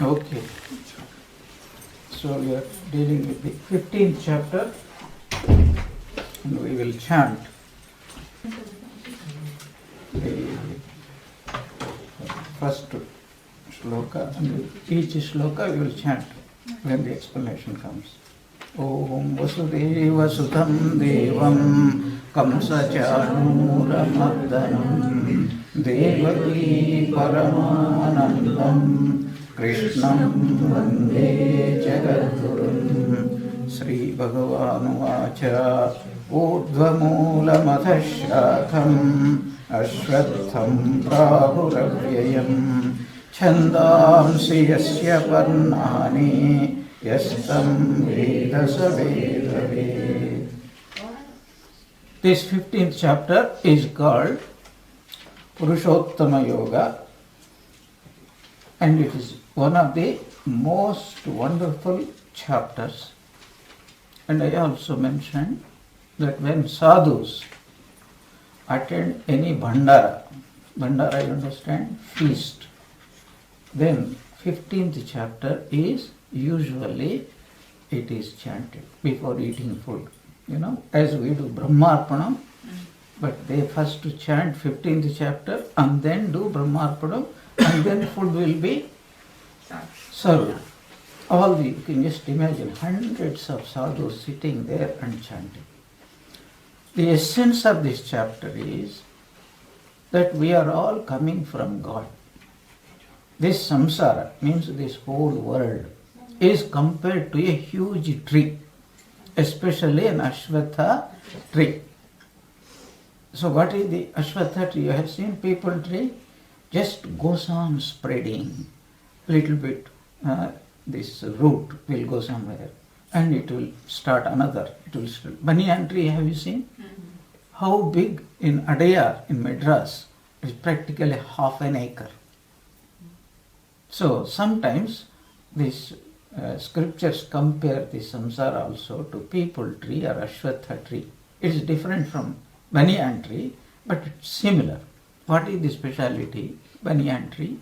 Okay. So we are dealing with the 15th chapter and we will chant the first shloka, and each shloka we will chant when the explanation comes. Om Vasudeva Sudham Devam Kamsachanuramardanam Devaki Paramanandam Krishnam Vande Jagadgurum. Sri Bhagavan Vacha Urdhvamulamata Shakam Ashwatham Prahuravyayam Chandamsi Yasya Parnani Yastam Veda Saveda. This 15th chapter is called Purushottama Yoga, and it is one of the most wonderful chapters. And I also mentioned that when sadhus attend any bhandara, you understand, feast, then 15th chapter is usually it is chanted before eating food. You know, as we do Brahmarpanam, but they first chant 15th chapter and then do Brahmarpanam, and then food will be served. You can just imagine hundreds of sadhus sitting there and chanting. The essence of this chapter is that we are all coming from God. This samsara, means this whole world, is compared to a huge tree, especially an ashwatha tree. So what is the ashwatha tree? You have seen people tree? Just goes on spreading. Little bit, this root will go somewhere and it will start another. Banyan tree, have you seen? How big in Adayar, in Madras, is practically half an acre. So sometimes these scriptures compare the samsara also to people tree or ashwatha tree. It is different from banyan tree, but it's similar. What is the speciality? Banyan tree,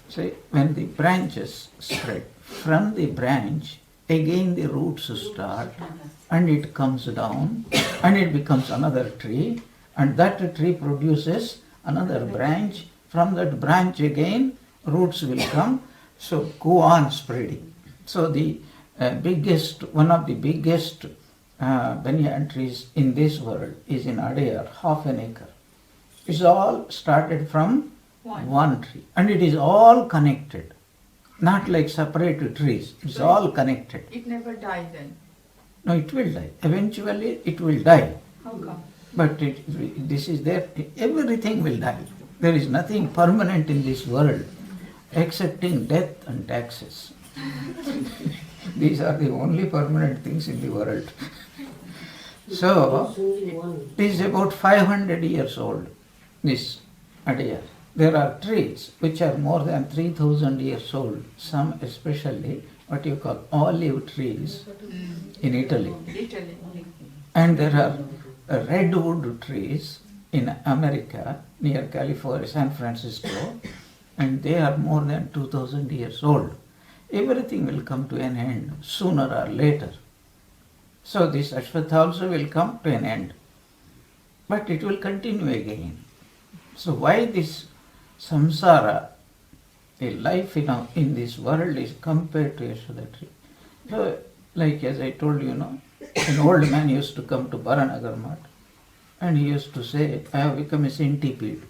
say when the branches spread, from the branch again the roots start and it comes down and it becomes another tree, and that tree produces another branch. From that branch again roots will come, so go on spreading. So the one of the biggest banyan trees in this world is in Adayar, half an acre. It's all started from one tree, and it is all connected, not like separate trees. It's all connected. It never died then? No, it will die. Eventually it will die. How come? But this is there. Everything will die. There is nothing permanent in this world excepting death and taxes. These are the only permanent things in the world. So, this is about 500 years old, this Adayar. There are trees which are more than 3,000 years old, some especially what you call olive trees in Italy. And there are redwood trees in America, near California, San Francisco, and they are more than 2,000 years old. Everything will come to an end sooner or later. So this ashwatha also will come to an end, but it will continue again. So why this samsara, a life in this world, is compared to ashwatha tree? So, like as I told you, an old man used to come to Baranagar Math and he used to say, I have become a centipede.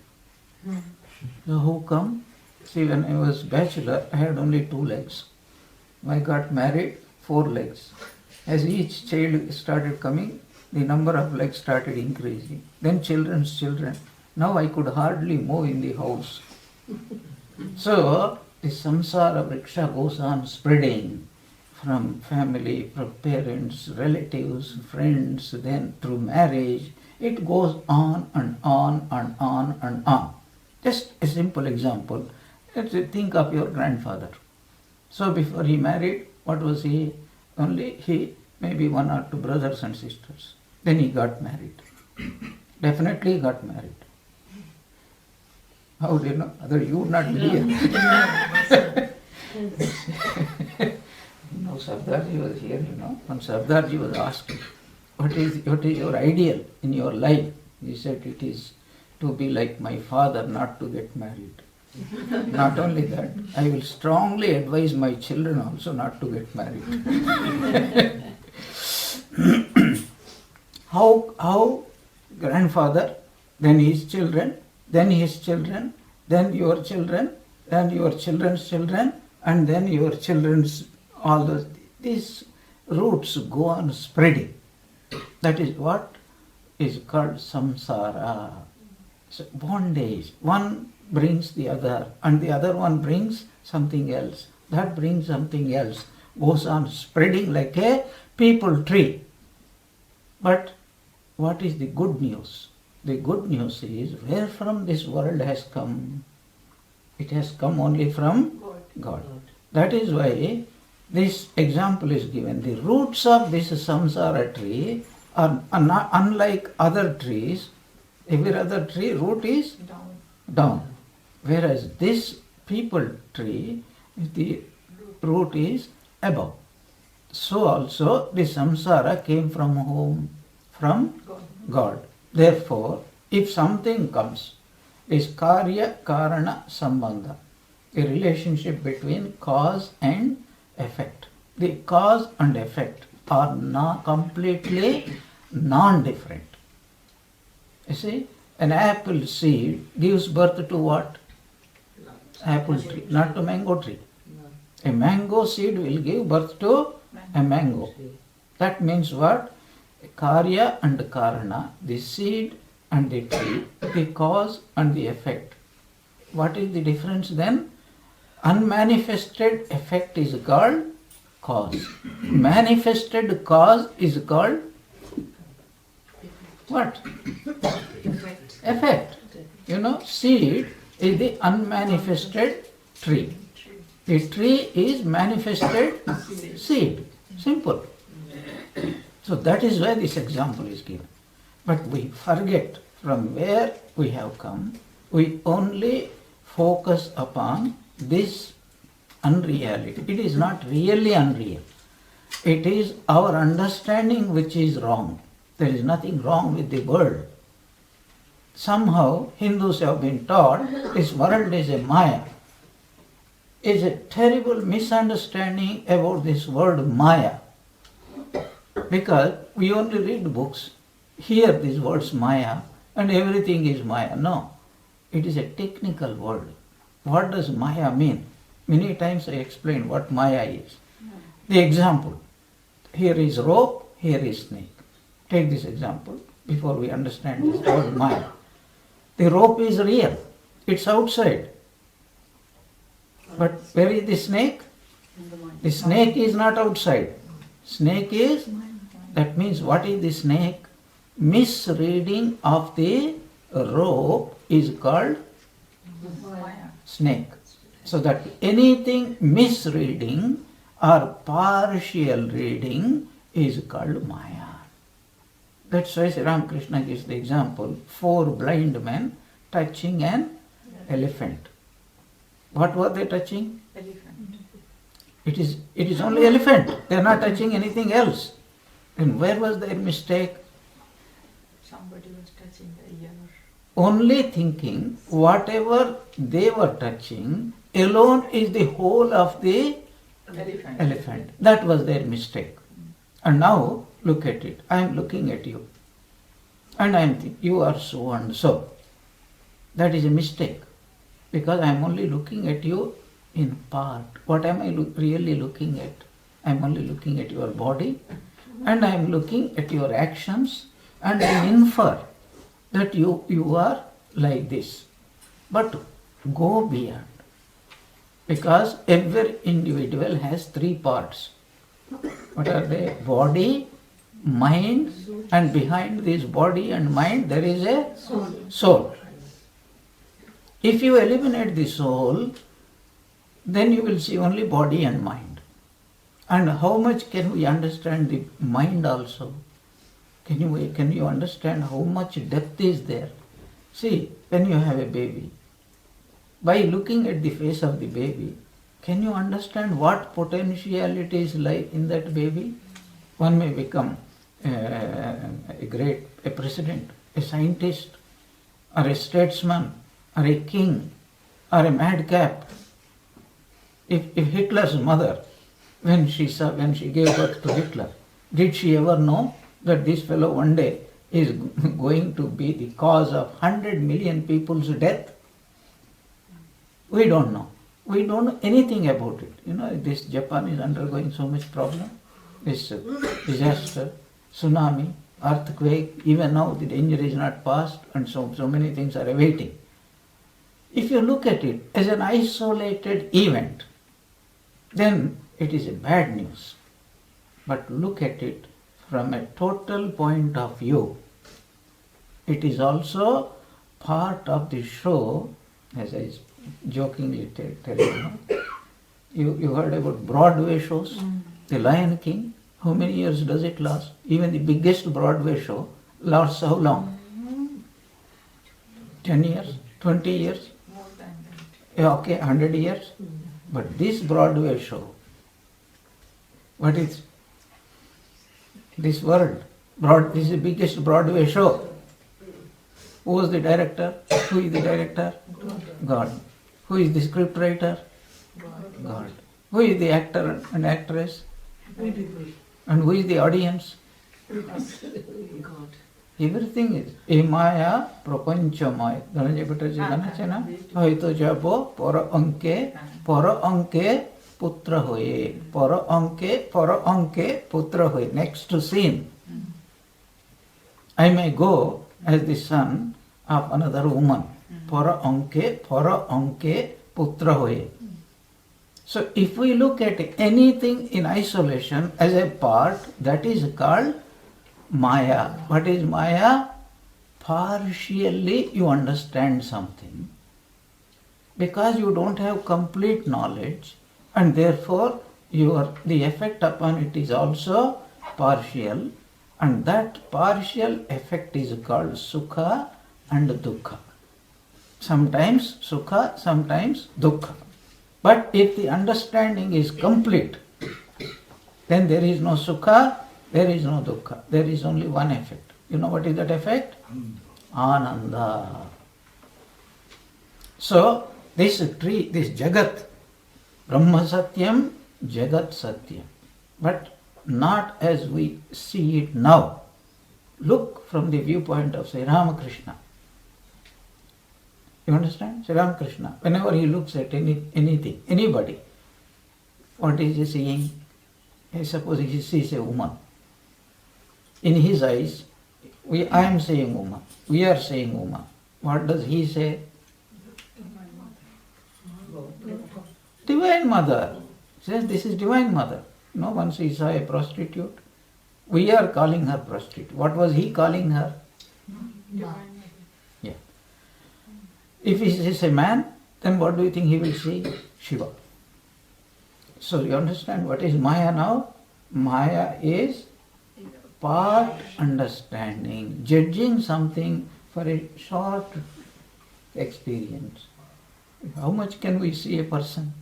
So how come? See, when I was bachelor, I had only 2 legs. I got married, 4 legs. As each child started coming, the number of legs started increasing. Then children's children. Now I could hardly move in the house. So the samsara vriksha goes on spreading from family, from parents, relatives, friends, then through marriage. It goes on and on and on and on. Just a simple example. Let's think of your grandfather. So before he married, what was he? Only he, maybe 1 or 2 brothers and sisters. Then he got married. Definitely got married. How do you know? Other you would not be here. No, Sardarji was here, when Sardarji was asked, what is your ideal in your life? He said, it is to be like my father, not to get married. Not only that, I will strongly advise my children also not to get married. How grandfather, then his children, then his children, then your children, then your children's children, and then your children's, all these roots go on spreading. That is what is called samsara. So bondage. One brings the other, and the other one brings something else. That brings something else. Goes on spreading like a peepal tree. But what is the good news? The good news is, where from this world has come? It has come only from God. That is why this example is given. The roots of this samsara tree are not unlike other trees. Every other tree root is down. Whereas this peepal tree, the root is above. So also the samsara came from whom? From God. Therefore, if something comes, is karya karana sambandha, a relationship between cause and effect. The cause and effect are completely non-different. You see, an apple seed gives birth to what? Apple tree, not to mango tree. A mango seed will give birth to a mango. That means what? Karya and karana, the seed and the tree, the cause and the effect. What is the difference then? Unmanifested effect is called cause. Manifested cause is called what? Effect. Seed is the unmanifested tree. The tree is manifested seed. Simple. So that is why this example is given. But we forget from where we have come. We only focus upon this unreality. It is not really unreal. It is our understanding which is wrong. There is nothing wrong with the world. Somehow Hindus have been taught this world is a Maya. It's a terrible misunderstanding about this word Maya. Because we only read books, hear these words Maya, and everything is Maya. No, it is a technical word. What does Maya mean? Many times I explain what Maya is. The example, here is rope, here is snake. Take this example before we understand this word Maya. The rope is real, it's outside. But where is the snake? The snake is not outside. Snake is, that means what is the snake? Misreading of the rope is called snake. So that anything misreading or partial reading is called Maya. That's why Sri Ramakrishna gives the example, 4 blind men touching an elephant. What were they touching? Elephant. It is only elephant. They are not touching anything else. And where was their mistake? Somebody was touching the ear. Only thinking whatever they were touching alone is the whole of the elephant. That was their mistake. And now look at it. I am looking at you. And I am thinking, you are so and so. That is a mistake. Because I am only looking at you in part. What am I really looking at? I am only looking at your body and I am looking at your actions and I infer that you are like this. But go beyond. Because every individual has 3 parts. What are they? Body, mind, and behind this body and mind there is a soul. If you eliminate the soul, then you will see only body and mind. And how much can we understand the mind also? Can you understand how much depth is there? See, when you have a baby, by looking at the face of the baby, Can you understand what potentialities lie in that baby? One may become a president, a scientist, or a statesman, or a king, or a madcap. If Hitler's mother, when she gave birth to Hitler, did she ever know that this fellow one day is going to be the cause of 100 million people's death? We don't know. We don't know anything about it. This Japan is undergoing so much problem. This disaster, tsunami, earthquake, even now the danger is not past and so many things are awaiting. If you look at it as an isolated event, then it is a bad news. But look at it from a total point of view. It is also part of the show, as I jokingly tell you. You heard about Broadway shows? The Lion King. How many years does it last? Even the biggest Broadway show lasts how long? 10 years? 20 years? More than that. Yeah, okay, 100 years? But this Broadway show, what is this world? This is the biggest Broadway show. Who was the director? Who is the director? God. Who is the scriptwriter? God. Who is the actor and actress? And who is the audience? God. Everything is Emaya Prapanchamaya. Dhananjay Bhattaji Ganachana. Hoito Jabo Para Anke Putra Hoye. Para Anke Putra Hoye. Next scene. I may go as the son of another woman. Para Anke Putra Hoye. So if we look at anything in isolation as a part, that is called Maya. What is Maya? Partially you understand something because you don't have complete knowledge, and therefore the effect upon it is also partial, and that partial effect is called Sukha and Dukkha. Sometimes Sukha, sometimes Dukkha. But if the understanding is complete, then there is no Sukha, there is no Dukkha. There is only one effect. You know what is that effect? Ananda. So, this tree, this Jagat, Brahma Satyam, Jagat Satyam. But not as we see it now. Look from the viewpoint of Sri Ramakrishna. You understand? Sri Ramakrishna, whenever he looks at anything, anybody, what is he seeing? Suppose he sees a woman. In his eyes, I am saying woman, we are saying woman. What does he say? Divine Mother. He says this is Divine Mother. No, once he saw a prostitute. We are calling her prostitute. What was he calling her? Divine. Yeah. If he sees a man, then what do you think he will see? Shiva. So you understand what is Maya now? Maya is part understanding, judging something for a short experience. How much can we see a person?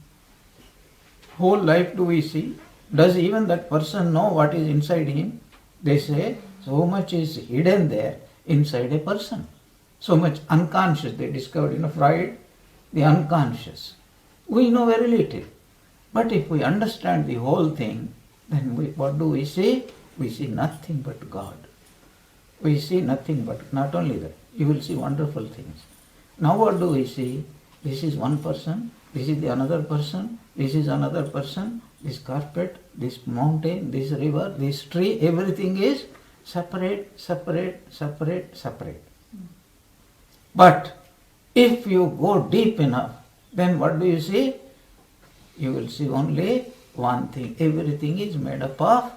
Whole life do we see? Does even that person know what is inside him? They say so much is hidden there inside a person. So much unconscious. They discovered, Freud, the unconscious. We know very little. But if we understand the whole thing, then what do we see? We see nothing but God. We see nothing but, not only that, you will see wonderful things. Now what do we see? This is one person, this is the another person, this is another person, this carpet, this mountain, this river, this tree, everything is separate, separate, separate, separate. But if you go deep enough, then what do you see? You will see only one thing. Everything is made up of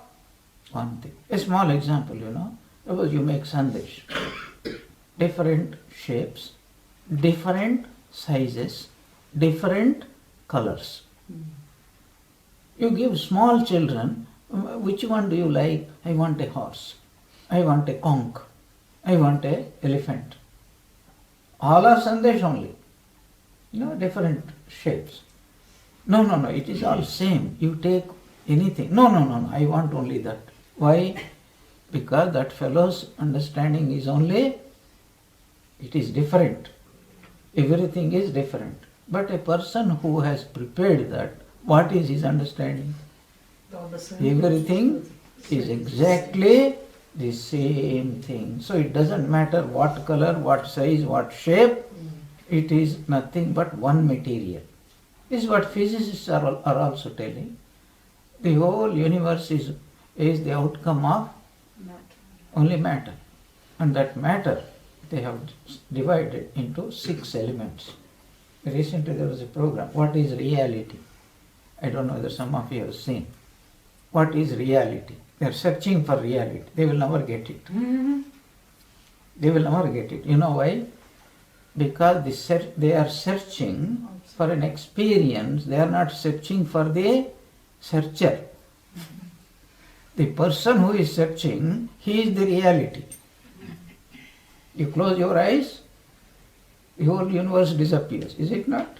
one thing. A small example, Suppose you make sandesh. Different shapes, different sizes, different colors. You give small children, which one do you like? I want a horse. I want a conch. I want a elephant. All are sandesh only. Different shapes. No, no, no, it is all same. You take anything. No, no, no, no, I want only that. Why? Because that fellow's understanding is only, it is different. Everything is different. But a person who has prepared that, what is his understanding? Everything is exactly the same thing. So it doesn't matter what color, what size, what shape, it is nothing but one material. This is what physicists are also telling. The whole universe is the outcome of only matter. And that matter they have divided into 6 elements. Recently there was a program, what is reality? I don't know whether some of you have seen. What is reality? They are searching for reality. They will never get it. They will never get it. You know why? Because they are searching for an experience. They are not searching for the searcher. The person who is searching, he is the reality. You close your eyes, the whole universe disappears. Is it not?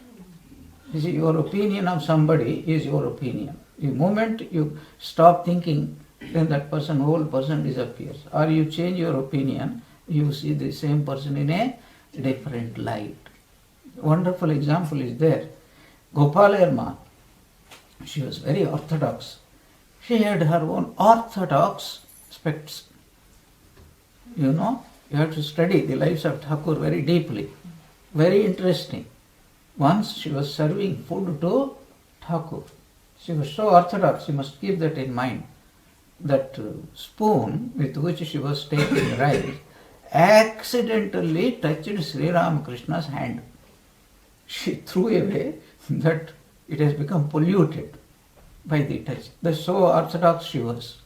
You see, your opinion of somebody is your opinion. The moment you stop thinking, then that person, whole person disappears. Or you change your opinion, you see the same person in a different light. Wonderful example is there. Gopalayama, she was very orthodox. She had her own orthodox spects. You know, you have to study the lives of Thakur very deeply. Very interesting. Once she was serving food to Thakur. She was so orthodox, you must keep that in mind. That spoon with which she was taking rice accidentally touched Sri Ramakrishna's hand. She threw away that it has become polluted by the touch. That's so orthodox she was.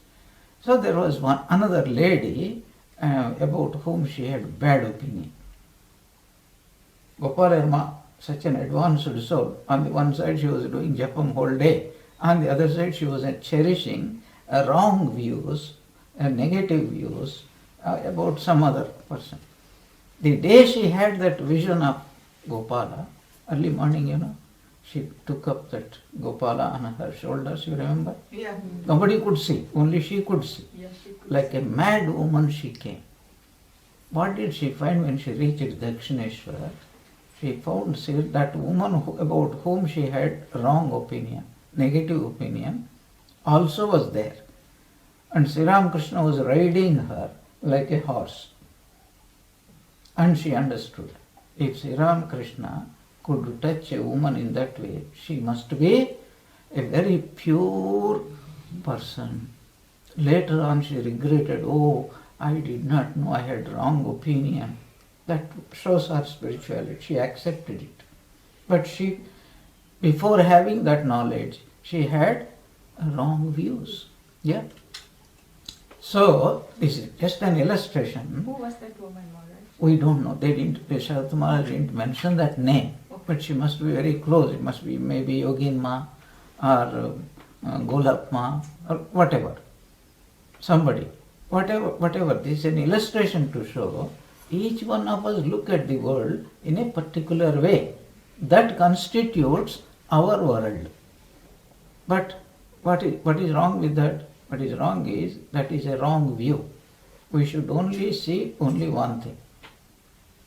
So there was another lady about whom she had bad opinion. Gopalayama, such an advanced soul. On the one side she was doing japam whole day. On the other side she was cherishing wrong views, negative views about some other person. The day she had that vision of Gopala, early morning, you know, she took up that Gopala on her shoulders, you remember? Yeah. Nobody could see, only she could see. Yes, she could. Like a mad woman she came. What did she find when she reached Dakshineshwar? She found that woman about whom she had wrong opinion, negative opinion, also was there. And Sri Ramakrishna was riding her like a horse. And she understood. If Sri Ramakrishna could touch a woman in that way, she must be a very pure person. Later on she regretted, oh, I did not know, I had wrong opinion. That shows her spirituality. She accepted it. But she, before having that knowledge, she had wrong views. Yeah. So, this is just an illustration. Who was that woman, Maharaj? We don't know. Sharat Maharaj didn't mention that name. But she must be very close. It must be maybe Yoginma or Golapma or whatever. Somebody. Whatever. This is an illustration to show each one of us look at the world in a particular way. That constitutes our world. But what is wrong with that? What is wrong is that is a wrong view. We should only see only one thing.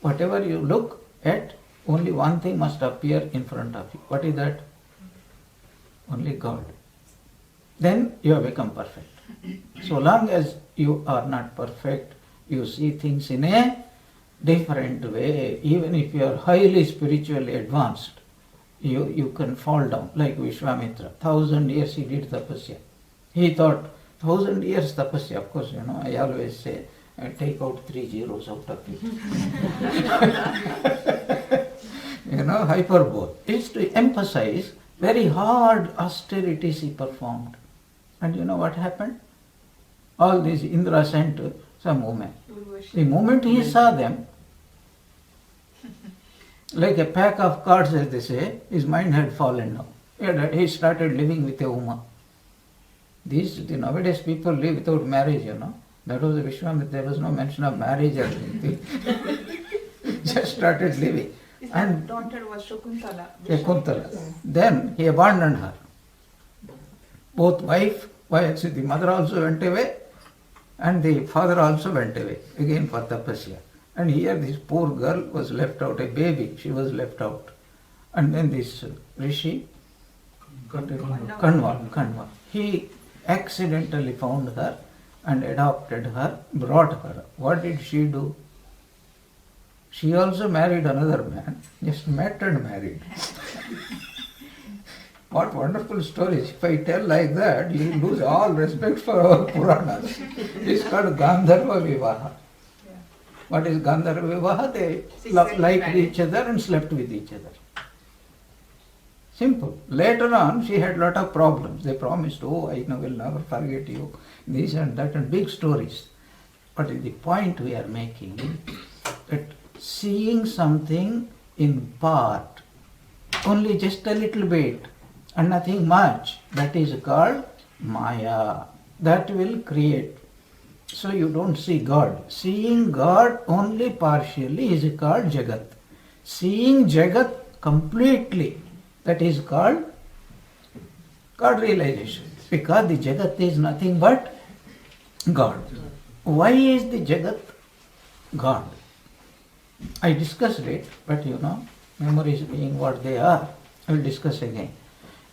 Whatever you look at, only one thing must appear in front of you. What is that? Only God. Then you have become perfect. So long as you are not perfect, you see things in a different way. Even if you are highly spiritually advanced, you can fall down. Like Vishwamitra, 1,000 years he did tapasya. He thought, 1,000 years tapasya, of course, I always say, take out 3 zeros out of it. Hyperbole. It's to emphasize very hard austerities he performed. And you know what happened? All these Indra sent some women. The moment he saw them, like a pack of cards, as they say, his mind had fallen down. He started living with a woman. Nowadays people live without marriage, That was the Vishwamitra. There was no mention of marriage or anything. Just started living. His And daughter was Shakuntala. Kuntala. Then he abandoned her. Both the mother also went away and the father also went away again for tapasya. And here this poor girl was left out, a baby, she was left out. And then this Rishi, Kanva, he accidentally found her and adopted her, brought her. What did she do? She also married another man, just met and married. What wonderful stories. If I tell like that, you lose all respect for our Puranas. It's called Gandharva Vivaha. What is Gandharva Vivaha? They liked each other and slept with each other. Simple. Later on, she had lot of problems. They promised, oh, I will never forget you, this and that, and big stories. But the point we are making is that seeing something in part, only just a little bit, and nothing much, that is called Maya. That will create. So you don't see God. Seeing God only partially is called Jagat. Seeing Jagat completely, that is called God realization. Because the Jagat is nothing but God. Why is the Jagat God? I discussed it, but memories being what they are, I will discuss again.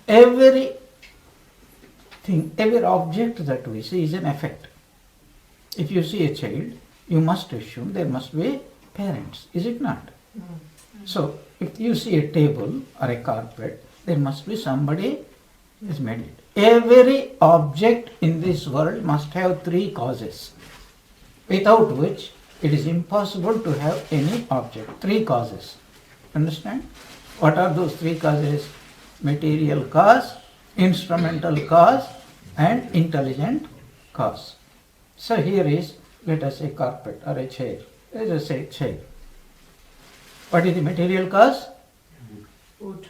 Every object that we see is an effect. If you see a child, you must assume there must be parents, is it not? So, if you see a table or a carpet, there must be somebody who has made it. Every object in this world must have three causes, without which it is impossible to have any object. Three causes. Understand? What are those three causes? Material cause, instrumental cause, and intelligent cause. So here is, let us say, carpet or a chair. Let us say chair. What is the material cause? Wood.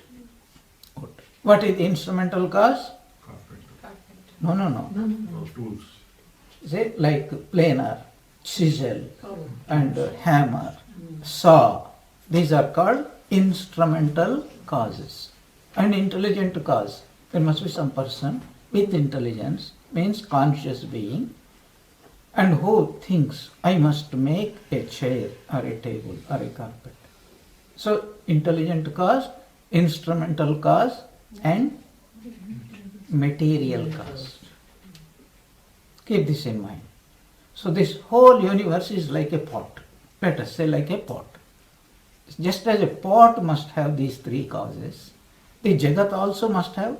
Wood. What is the instrumental cause? Carpet. No. Those tools. Say like planer, chisel, and hammer, saw. These are called instrumental causes. And intelligent cause. There must be some person with intelligence, means conscious being, and who thinks, I must make a chair or a table or a carpet. So, intelligent cause, instrumental cause, and material cause. Keep this in mind. So, this whole universe is like a pot. Let us say like a pot. Just as a pot must have these three causes, the Jagat also must have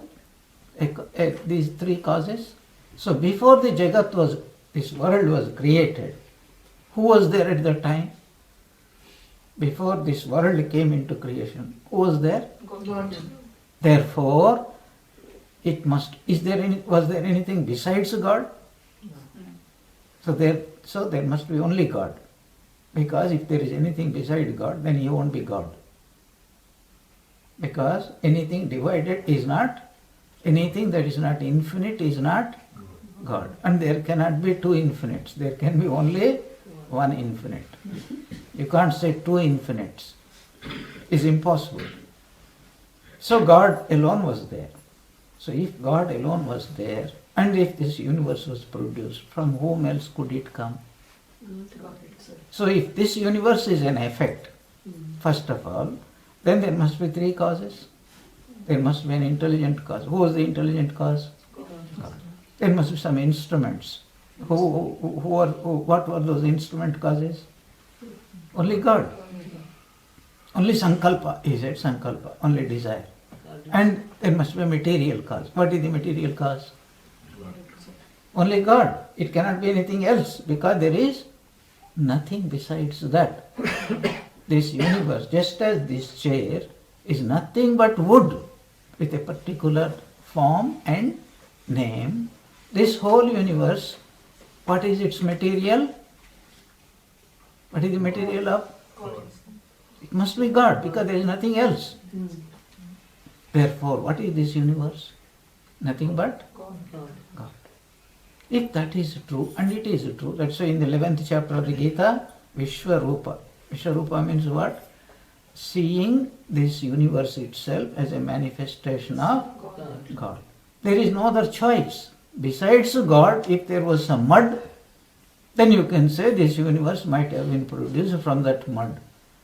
these three causes. So before the Jagat this world was created, who was there at that time? Before this world came into creation, who was there? God. Therefore, was there anything besides God? So there must be only God. Because if there is anything beside God, then he won't be God. Because anything divided is not, anything that is not infinite is not God. And there cannot be two infinites. There can be only one infinite. You can't say two infinites. It's impossible. So God alone was there. So if God alone was there, and if this universe was produced, from whom else could it come? So if this universe is an effect, first of all, then there must be three causes. There must be an intelligent cause. Who was the intelligent cause? God. There must be some instruments. What were those instrument causes? Only God. Only sankalpa, he said, sankalpa, only desire. And there must be a material cause. What is the material cause? Only God. It cannot be anything else because there is nothing besides that. This universe, just as this chair is nothing but wood with a particular form and name, this whole universe, what is its material? What is the material of? It must be God because there is nothing else. Therefore, what is this universe? Nothing but God. If that is true, and it is true, that's why in the 11th chapter of the Gita, Vishwarupa. Vishwarupa means what? seeing this universe itself as a manifestation of God. There is no other choice. Besides God, if there was some mud, then you can say this universe might have been produced from that mud.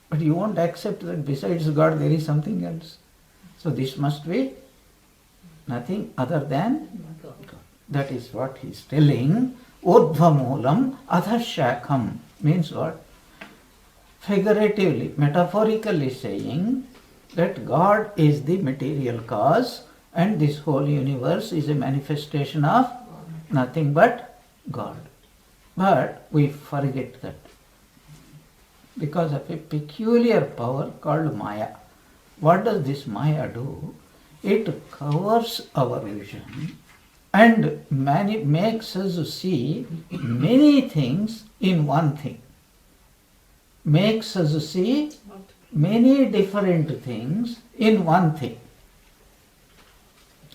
But you won't accept that besides God there is something else. So this must be nothing other than God. That is what he is telling. Urdhvamulam adhashakham means what? Figuratively, metaphorically saying that God is the material cause and this whole universe is a manifestation of nothing but God. But we forget that because of a peculiar power called Maya. What does this Maya do? It covers our vision and makes us see many things in one thing. Makes us see many different things in one thing.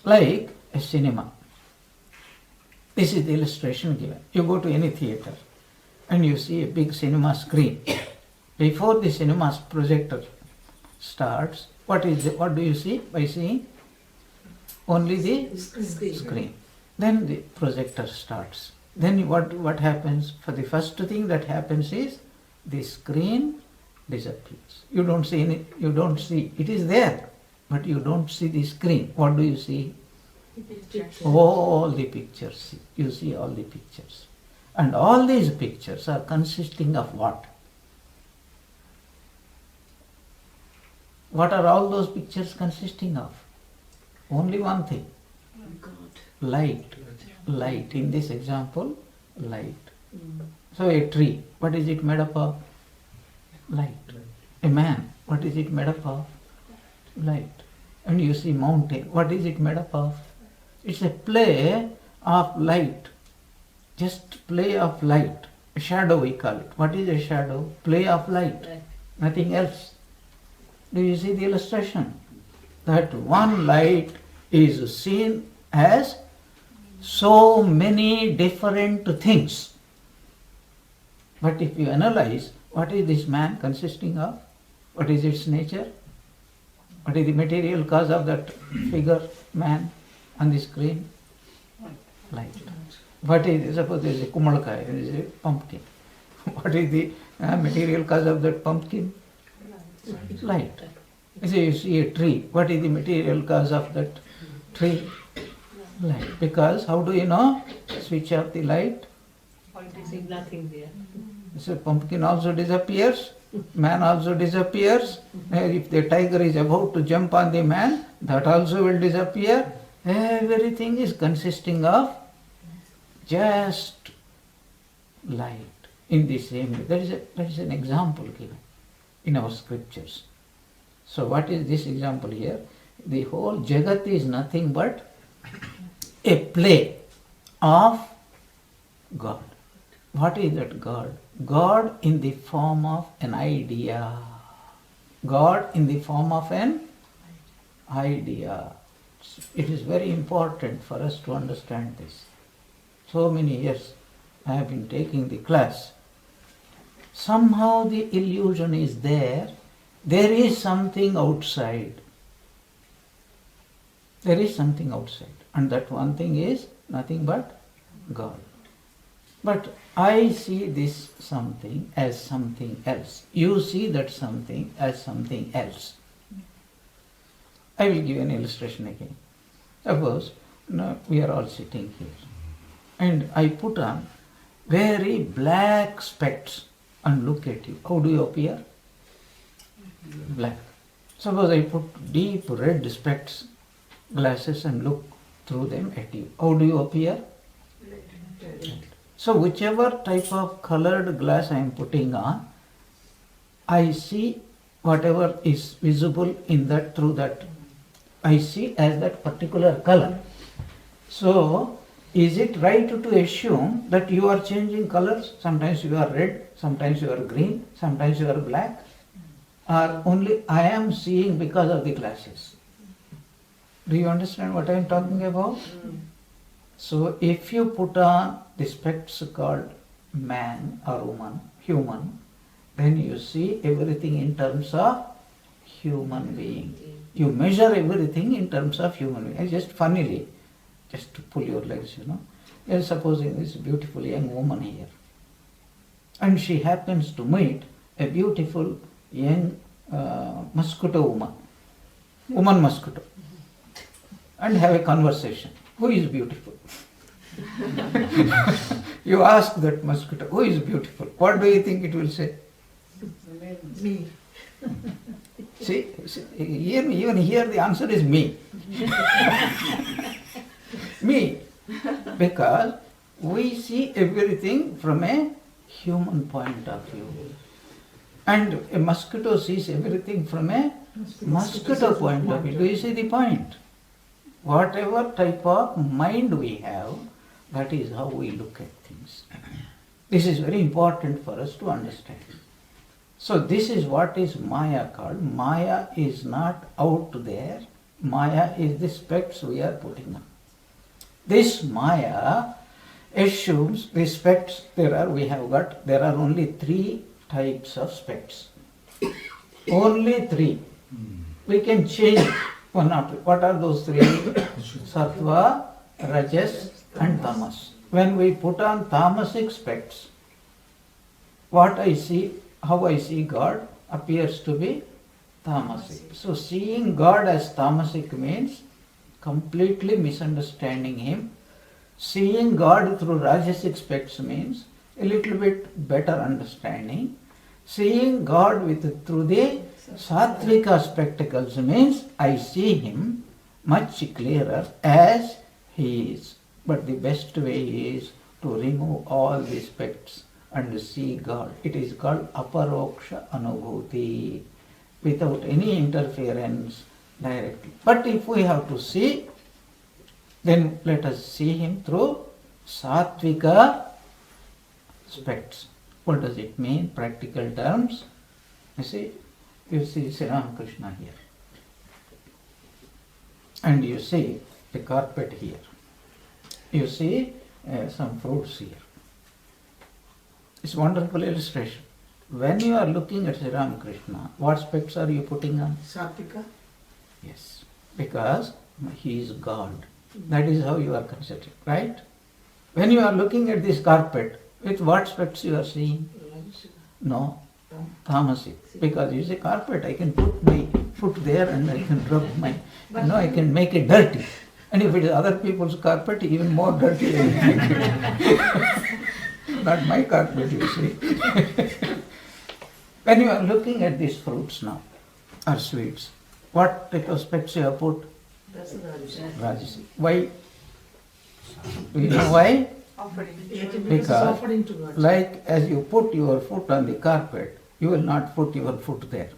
Like a cinema. This is the illustration given. You go to any theatre and you see a big cinema screen. Before the cinema projector starts, what do you see by seeing? Only the screen. Then the projector starts. Then what happens? For the first thing that happens is the screen disappears. You don't see. It is there, but you don't see the screen. What do you see? All the pictures. You see all the pictures. And all these pictures are consisting of what? What are all those pictures consisting of? Only one thing. Light. Light. In this example, light. So a tree, what is it made up of? Light. A man, what is it made up of? Light. And you see mountain, what is it made up of? It's a play of light. Just play of light. A shadow we call it. What is a shadow? Play of light. Nothing else. Do you see the illustration? That one light is seen as so many different things. But if you analyze, what is this man consisting of? What is its nature? What is the material cause of that figure, man, on the screen? Light. What is, suppose there is a kumalkai, there is a pumpkin. What is the material cause of that pumpkin? Light. You see a tree. What is the material cause of that tree? Light. Because how do you know? Switch off the light. Nothing there. So pumpkin also disappears, man also disappears. If the tiger is about to jump on the man, that also will disappear. Everything is consisting of just light in the same way. That is an example given in our scriptures. So what is this example here? The whole Jagat is nothing but a play of God. What is that God? God in the form of an idea. God in the form of an idea. It is very important for us to understand this. So many years I have been taking the class. Somehow the illusion is there. There is something outside. There is something outside. And that one thing is nothing but God. But I see this something as something else. You see that something as something else. I will give an illustration again. Suppose we are all sitting here and I put on very black specs and look at you. How do you appear? Black. Suppose I put deep red specs, glasses and look through them at you. How do you appear? So whichever type of colored glass I am putting on, I see whatever is visible in that, through that, I see as that particular color. So is it right to assume that you are changing colors? Sometimes you are red, sometimes you are green, sometimes you are black. Or only I am seeing because of the glasses. Do you understand what I am talking about? So if you put on the specs called man or woman, human, then you see everything in terms of human being. You measure everything in terms of human being. And just funnily, just to pull your legs, You're supposing this beautiful young woman here. And she happens to meet a beautiful young mosquito woman mosquito, and have a conversation. Who is beautiful? You ask that mosquito, who is beautiful? What do you think it will say? Me. See, even here the answer is me. Me. Because we see everything from a human point of view. And a mosquito sees everything from a mosquito point of view. Do you see the point? Whatever type of mind we have, that is how we look at things. This is very important for us to understand. So this is what is Maya called. Maya is not out there. Maya is the specks we are putting on. This Maya assumes the specks there are only 3 types of specks. Only 3. We can change one or two. What are those 3? Sattva, Rajas and Tamas. When we put on tamasic specks, what I see, how I see God appears to be tamasic. So seeing God as tamasic means completely misunderstanding Him. Seeing God through Rajasic specks means a little bit better understanding. Seeing God through the Sattvika spectacles means I see Him much clearer as He is. But the best way is to remove all the specks and see God. It is called aparoksha anubhuti, without any interference directly. But if we have to see, then let us see Him through Sattvika spects. What does it mean? Practical terms. You see Sri Ramakrishna here. And you see the carpet here. You see some fruits here. It's a wonderful illustration. When you are looking at Sri Ramakrishna, what specs are you putting on? Sattvika. Yes, because He is God. That is how you are considering, right? When you are looking at this carpet, with what specs you are seeing? No, tamasic. Because you say carpet, I can put my foot there and I can rub my, I can make it dirty. And if it is other people's carpet, even more dirty I will make it. Not my carpet, you see. When you are looking at these fruits now, or sweets, what type of specs you have put? Rajasi. Why? Do you know why? Because like as you put your foot on the carpet, you will not put your foot there.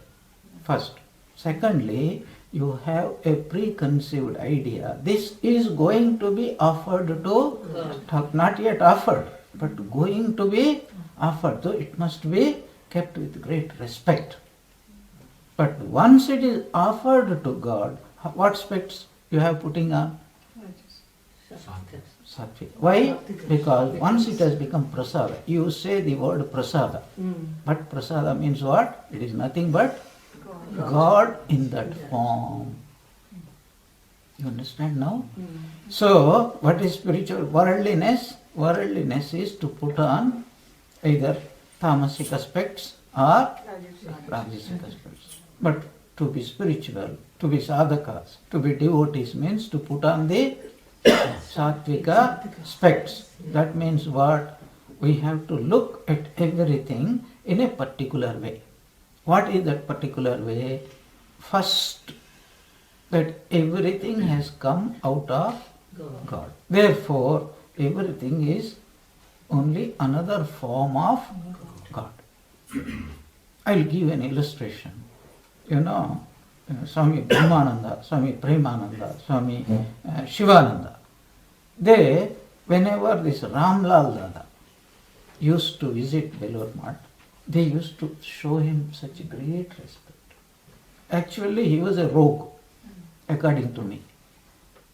First. Secondly, you have a preconceived idea. This is going to be offered to, not yet offered, but going to be offered. So it must be kept with great respect. But once it is offered to God, what specs you have putting on? Sattvika. Why? Because once it has become prasada, you say the word prasada. But prasada means what? It is nothing but God in that form. You understand now? So, what is spiritual worldliness? Worldliness is to put on either tamasic aspects or rajasic aspects. But to be spiritual, to be sadhakas, to be devotees means to put on the sattvika specs. That means what? We have to look at everything in a particular way. What is that particular way? First, that everything has come out of God. Therefore, everything is only another form of God. I will give an illustration. Swami Brahmananda, Swami Premananda, Swami Shivananda. They, whenever this Ramlal Dada used to visit Belur Math, they used to show him such great respect. Actually, he was a rogue, according to me.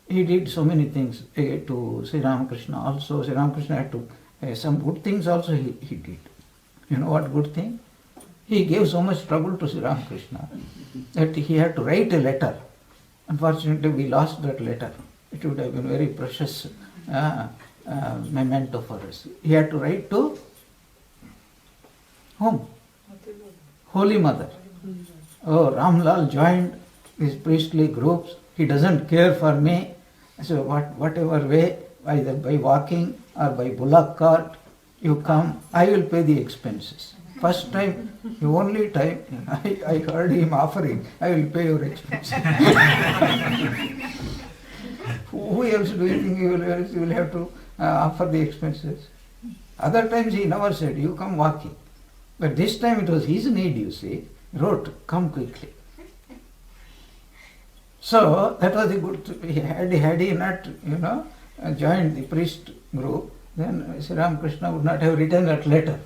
He did so many things to Sri Ramakrishna also. Sri Ramakrishna had to, some good things also he did. You know what good thing? He gave so much trouble to Sri Ramakrishna that he had to write a letter. Unfortunately, we lost that letter. It would have been very precious memento for us. He had to write to whom? Holy Mother. Oh, Ramlal joined these priestly groups. He doesn't care for me. So whatever way, either by walking or by bullock cart, you come, I will pay the expenses. First time, the only time, I heard him offering, I will pay your expenses. Who else do you think you will have to offer the expenses? Other times he never said, you come walking. But this time it was his need, you see. He wrote, come quickly. So that was a good, had he not, joined the priest group, then Sri Ramakrishna would not have written that letter.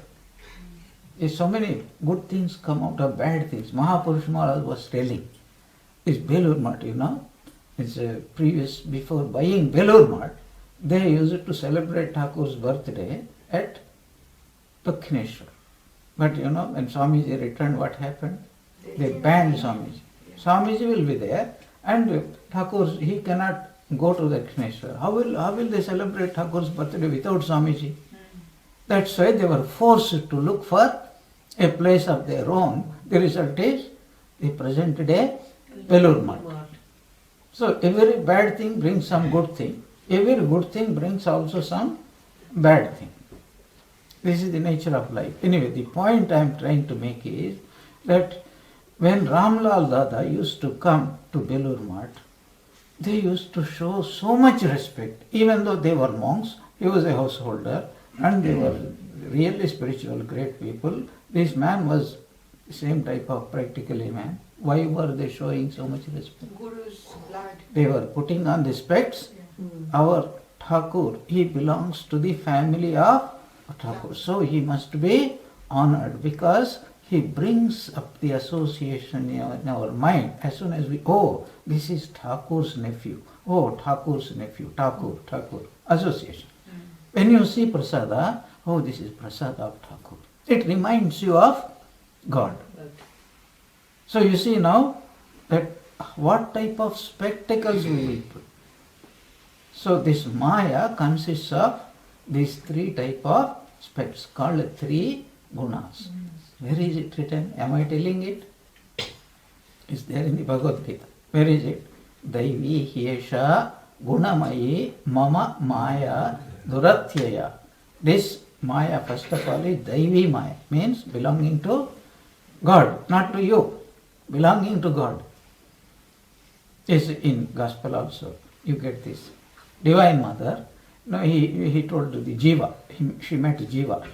So many good things come out of bad things. Mahapurush Maharaj was telling, this Belur Mat, it's before buying Belur Mat, they used to celebrate Thakur's birthday at Dakshineshwar. But when Swamiji returned, what happened? They banned Swamiji. Swamiji will be there, and Thakur, he cannot go to Dakshineshwar. How will they celebrate Thakur's birthday without Swamiji? That's why they were forced to look for a place of their own. The result is they presented a Belur Mat. So every bad thing brings some good thing. Every good thing brings also some bad thing. This is the nature of life. Anyway, the point I am trying to make is that when Ramlal Dada used to come to Belur Mat, they used to show so much respect, even though they were monks. He was a householder, and they were really spiritual, great people. This man was the same type of practically man. Why were they showing so much respect? Guru's blood. They were putting on the specs. Our Thakur, he belongs to the family of Thakur. So he must be honored because he brings up the association in our mind. As soon as this is Thakur's nephew. Oh, Thakur's nephew. Thakur. Association. When you see Prasada, this is Prasada of Thakur. It reminds you of God. So you see now that what type of spectacles we will put. So this Maya consists of these three type of spects called three gunas. Where is it written? Am I telling it? It's there in the Bhagavad Gita. Where is it? Daivi Hiesha Gunamayi Mama Maya Durathyaya. This Maya, first of all, is Daivi Maya, means belonging to God, not to you, belonging to God. Is in Gospel also. You get this. Divine Mother, he told the Jiva, she met Jiva,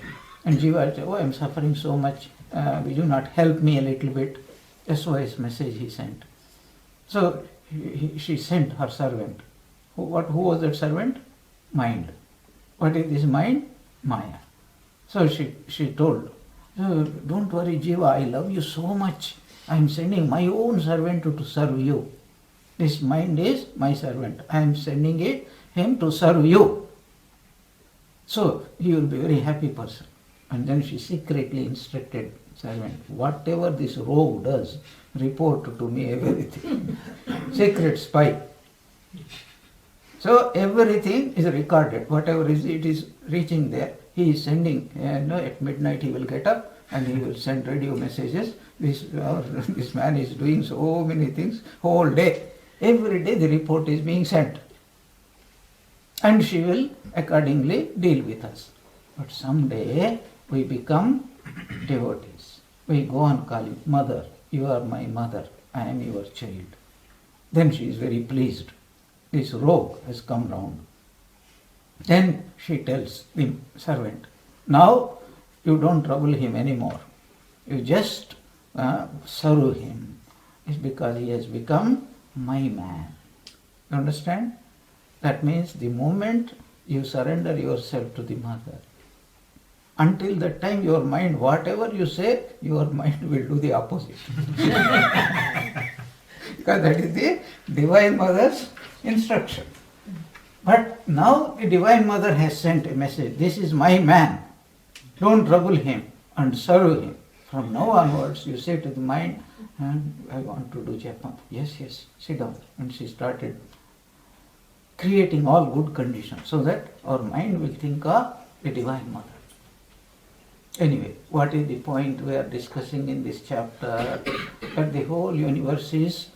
and Jiva said, I am suffering so much, will you not help me a little bit? SOS message he sent. So she sent her servant. Who was that servant? Mind. What is this mind? Maya. So she told, don't worry Jiva, I love you so much. I am sending my own servant to serve you. This mind is my servant. I am sending him to serve you. So he will be a very happy person. And then she secretly instructed servant, whatever this rogue does, report to me everything. Secret spy. So everything is recorded. Whatever it is reaching there, he is sending. At midnight he will get up and he will send radio messages. This man is doing so many things whole day. Every day the report is being sent. And she will accordingly deal with us. But someday we become devotees. We go on calling, Mother, you are my mother, I am your child. Then she is very pleased. This rogue has come round. Then she tells the servant, now you don't trouble him anymore. You just serve him. It's because he has become my man. You understand? That means the moment you surrender yourself to the mother, until that time your mind, whatever you say, your mind will do the opposite. Because that is the Divine Mother's instruction. But now the Divine Mother has sent a message, this is my man, don't trouble him and serve him. From now onwards, you say to the mind, I want to do japa. Yes, yes, sit down. And she started creating all good conditions so that our mind will think of the Divine Mother. Anyway, what is the point we are discussing in this chapter? That the whole universe is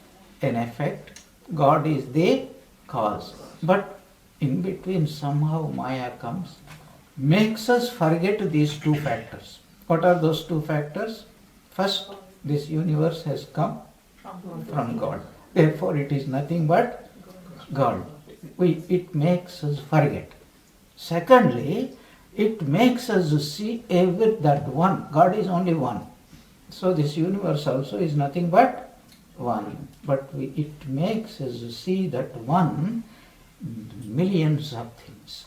an effect, God is the cause. But in between somehow Maya comes, makes us forget these two factors. What are those two factors? First, this universe has come from God. Therefore, it is nothing but God. It makes us forget. Secondly, it makes us see that one. God is only one. So this universe also is nothing but one. But it makes us see that one, millions of things.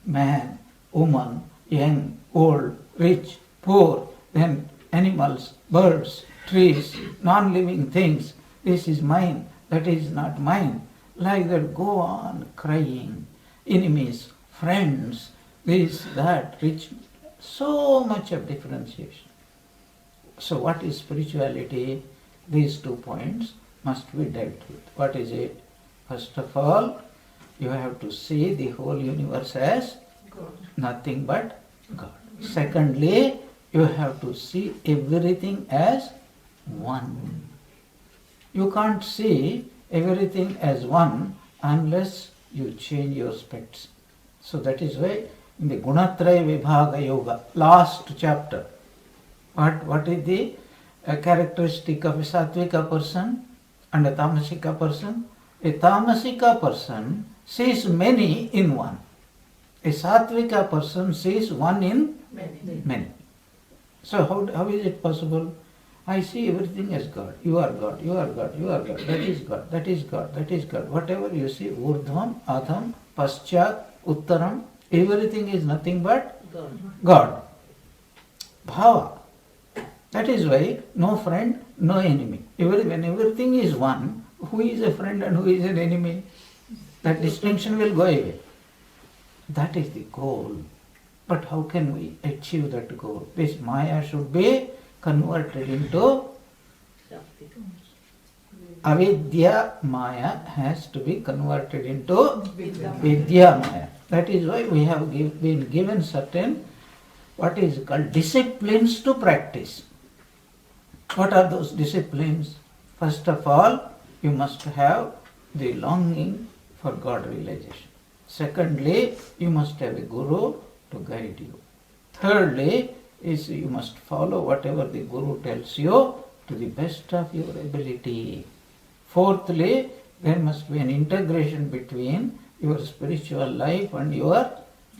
Man, woman, young, old, rich, poor, then animals, birds, trees, non-living things. This is mine, that is not mine. Like that, go on crying. Enemies, friends, this, that, rich, so much of differentiation. So what is spirituality? These 2 points must be dealt with. What is it? First of all, you have to see the whole universe as nothing but God. Secondly, you have to see everything as one. You can't see everything as one unless you change your specs. So that is why in the Gunatraya Vibhaga Yoga, last chapter, what is the characteristic of a sattvika person and a tamasika person? A tamasika person sees many in one. A sattvika person sees one in many. So how is it possible? I see everything as God. You are God, you are God, you are God. That is God, that is God, that is God. Whatever you see, urdhvam, adham, paschat, uttaram, everything is nothing but God. Bhava. That is why no friend, no enemy. When everything is one, who is a friend and who is an enemy? That distinction will go away. That is the goal. But how can we achieve that goal? This Maya should be converted into avidya Maya, has to be converted into vidya Maya. That is why we have been given certain, what is called, disciplines to practice. What are those disciplines? First of all, you must have the longing for God realization. Secondly, you must have a guru to guide you. Thirdly, is you must follow whatever the guru tells you to the best of your ability. Fourthly, there must be an integration between your spiritual life and your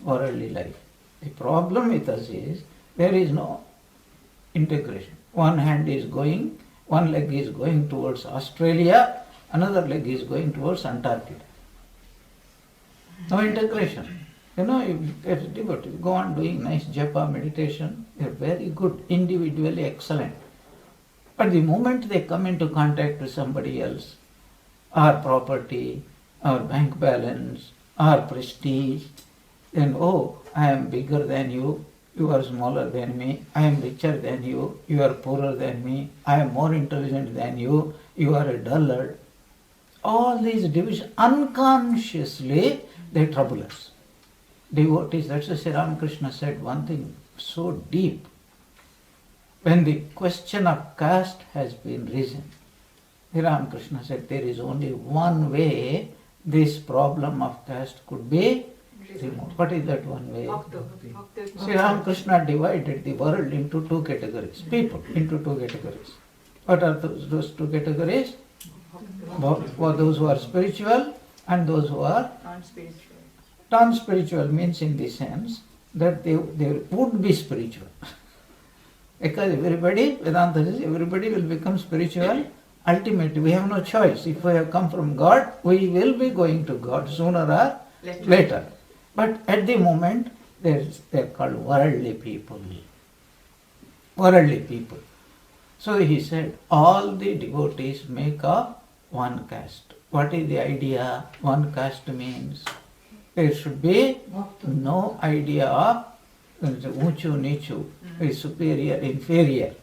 worldly life. The problem with us is there is no integration. One hand is going, one leg is going towards Australia, another leg is going towards Antarctica. No integration. You know, if devotees go on doing nice japa meditation, they are very good, individually excellent. But the moment they come into contact with somebody else, our property, our bank balance, our prestige, then, oh, I am bigger than you, you are smaller than me, I am richer than you, you are poorer than me, I am more intelligent than you, you are a dullard. All these divisions, unconsciously, they trouble us. Devotees, that's why Sri Ramakrishna said one thing so deep. When the question of caste has been risen, Sri Ramakrishna said there is only one way this problem of caste could be removed. What is that one way? Sri Ramakrishna divided the world into 2 categories, people into 2 categories. What are those 2 categories? For those who are spiritual and those who are Non-spiritual. non-spiritual, means in the sense that they would be spiritual. Because everybody, Vedanta says, everybody will become spiritual. Ultimately, we have no choice. If we have come from God, we will be going to God sooner or later. But at the moment, they are called worldly people. Worldly people. So he said, all the devotees make up one caste. What is the idea? One caste means there should be no idea of Uchu, Nichu, is superior, inferior.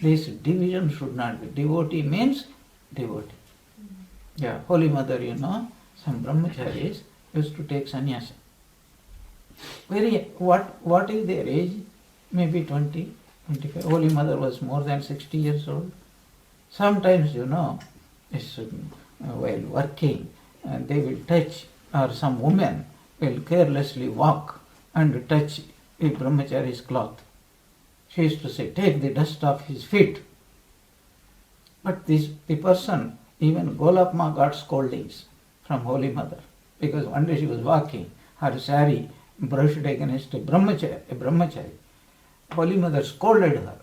This division should not be. Devotee means devotee. Yeah, Holy Mother, some brahmacharis used to take sannyasa. What is their age? Maybe 20, 25. Holy Mother was more than 60 years old. Sometimes, it's, while working, they will touch, or some woman will carelessly walk and touch a brahmachari's cloth. She used to say, take the dust off his feet. But the person, even Golapma got scoldings from Holy Mother, because one day she was walking, her sari brushed against a brahmachari. Holy Mother scolded her,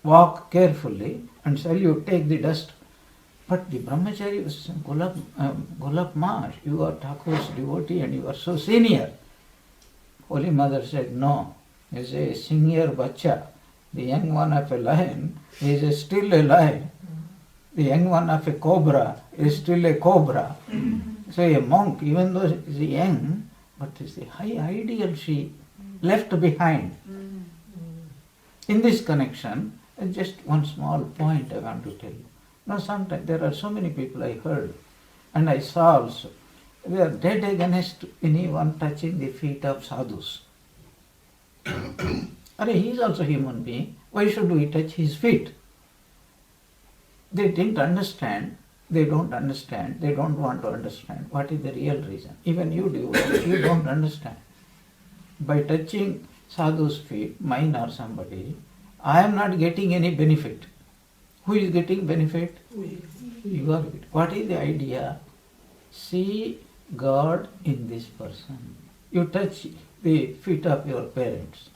walk carefully and salute, take the dust. But the brahmachari was saying, Golapma, you are Thakur's devotee and you are so senior. Holy Mother said, no, as a senior bacha, the young one of a lion is still a lion. The young one of a cobra is still a cobra. So a monk, even though he is young, but is the high ideal she left behind. In this connection, just one small point I want to tell you. Now sometimes there are so many people I heard and I saw also, they are dead against anyone touching the feet of sadhus. He is also human being, why should we touch his feet? They didn't understand, they don't understand, they don't want to understand what is the real reason. Even you do, you don't understand. By touching sadhu's feet, mine or somebody, I am not getting any benefit. Who is getting benefit? You are getting. What is the idea? See God in this person. You touch the feet of your parents.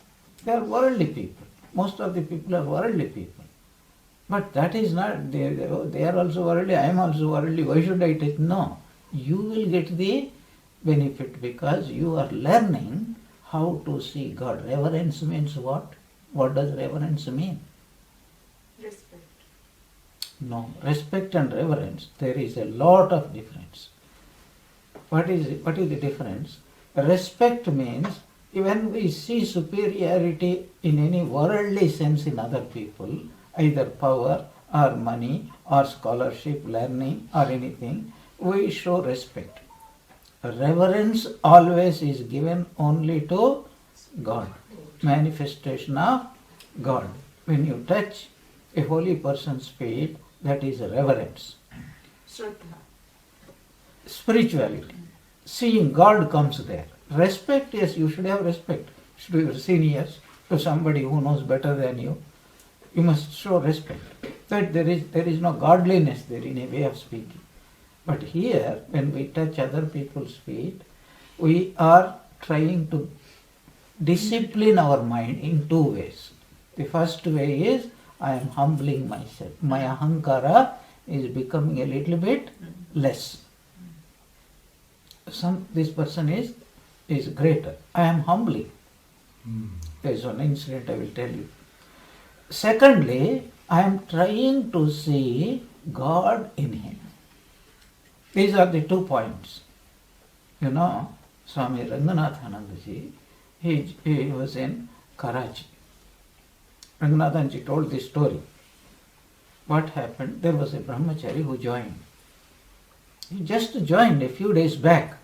They are worldly people. Most of the people are worldly people. But that is not, they are also worldly, I am also worldly, why should I touch? No. You will get the benefit because you are learning how to see God. Reverence means what? What does reverence mean? Respect. No. Respect and reverence, there is a lot of difference. What is the difference? Respect means when we see superiority in any worldly sense in other people, either power or money or scholarship, learning or anything, we show respect. Reverence always is given only to God, manifestation of God. When you touch a holy person's feet, that is reverence. Shraddha. Spirituality. Seeing God comes there. Respect, yes, you should have respect to your seniors, to somebody who knows better than you. You must show respect. That there is no godliness there in a way of speaking. But here, when we touch other people's feet, we are trying to discipline our mind in two ways. The first way is, I am humbling myself. My ahankara is becoming a little bit less. This person is greater. I am humbling. There is one incident I will tell you. Secondly, I am trying to see God in him. These are the 2 points. Swami Dayatmananda, he was in Karachi. Ranganathanji told this story. What happened? There was a brahmachari who joined. He just joined a few days back.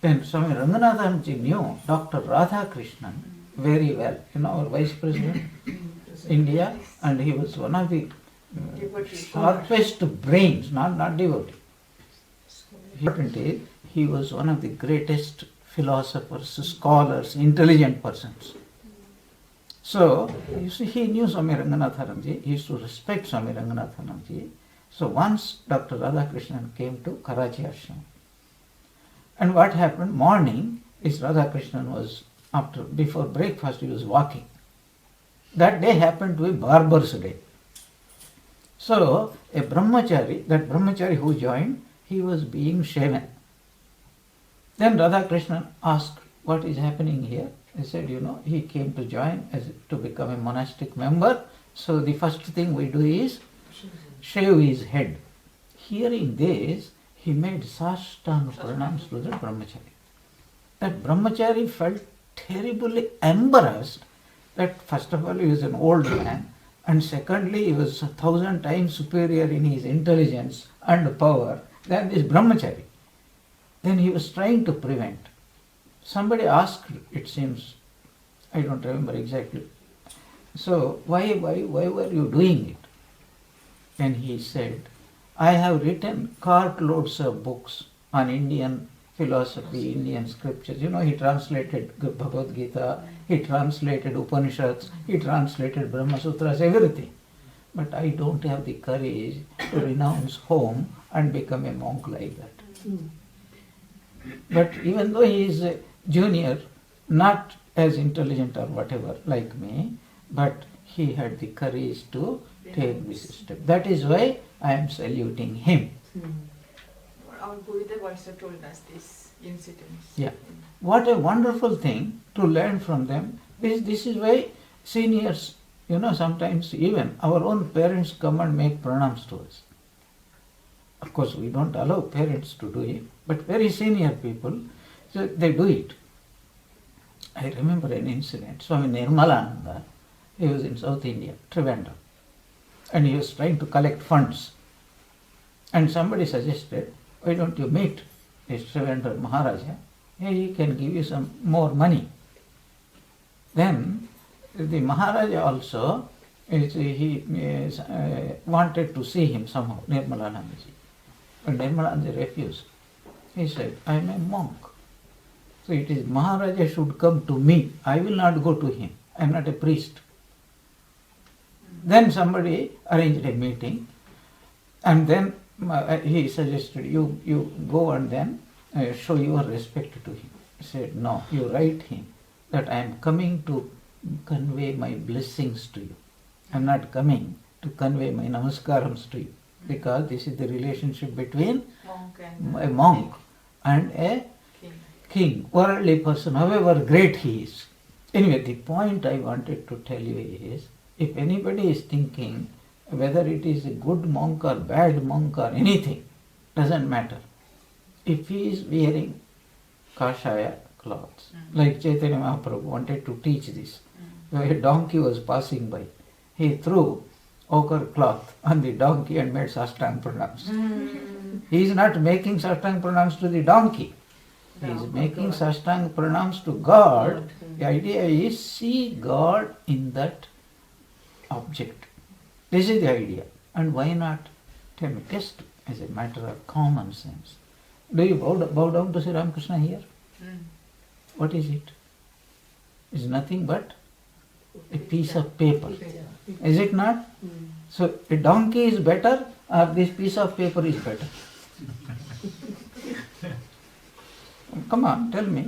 Then Swami Ranganathanji knew Dr. Radha Krishnan very well. Our Vice President, India, and he was one of the sharpest brains, not devotee. Important is, he was one of the greatest philosophers, scholars, intelligent persons. So, you see, he knew Swami Ranganathanji, he used to respect Swami Ranganathanji. So once Dr. Radhakrishnan came to Karachi Ashram. And what happened? Morning, is Radhakrishnan was, before breakfast, he was walking. That day happened to be Barber's Day. So, that brahmachari who joined, he was being shaven. Then Radhakrishnan asked, what is happening here? He said, he came to join to become a monastic member. So the first thing we do is shave his head. Hearing this, he made sashtanga pranams to the brahmachari. That brahmachari felt terribly embarrassed that first of all he was an old man, and secondly he was 1,000 times superior in his intelligence and power than this brahmachari. Then he was trying to prevent. Somebody asked, it seems, I don't remember exactly, so why were you doing it? And he said, I have written cartloads of books on Indian philosophy, Indian scriptures. You know, he translated Bhagavad Gita, he translated Upanishads, he translated Brahma Sutras, everything. But I don't have the courage to renounce home and become a monk like that. But even though he is a junior, not as intelligent or whatever like me, but he had the courage to take this step. That is why I am saluting him. Our Gurudev also told us these incidents. Yeah. What a wonderful thing to learn from them. This is why seniors, you know, sometimes even our own parents come and make pranams to us. Of course, we don't allow parents to do it, but very senior people, so they do it. I remember an incident. Swami Dayatmananda, he was in South India, Trivandrum, and he was trying to collect funds. And somebody suggested, why don't you meet this Trivandrum Maharaja? He can give you some more money. Then the Maharaja also, he wanted to see him somehow, Nirmalanandaji. But Nirmalananda refused. He said, I am a monk. So it is Maharaja should come to me. I will not go to him. I am not a priest. Then somebody arranged a meeting, and then he suggested, you go and then show your respect to him. He said, no, you write him that I am coming to convey my blessings to you. I am not coming to convey my namaskarams to you, because this is the relationship between a monk and a king, worldly person, however great he is. Anyway, the point I wanted to tell you is, if anybody is thinking whether it is a good monk or bad monk or anything, doesn't matter. If he is wearing kashaya clothes, like Chaitanya Mahaprabhu wanted to teach this. A donkey was passing by. He threw ochre cloth on the donkey and made sastang pranams. He is not making sastang pranams to the donkey. He is making sastang pranams to God. The idea is see God in that object. This is the idea. And why not? Tell me, just as a matter of common sense. Do you bow down to Sri Ramakrishna here? What is it? It's nothing but a piece of paper. Is it not? So a donkey is better or this piece of paper is better? Come on, tell me.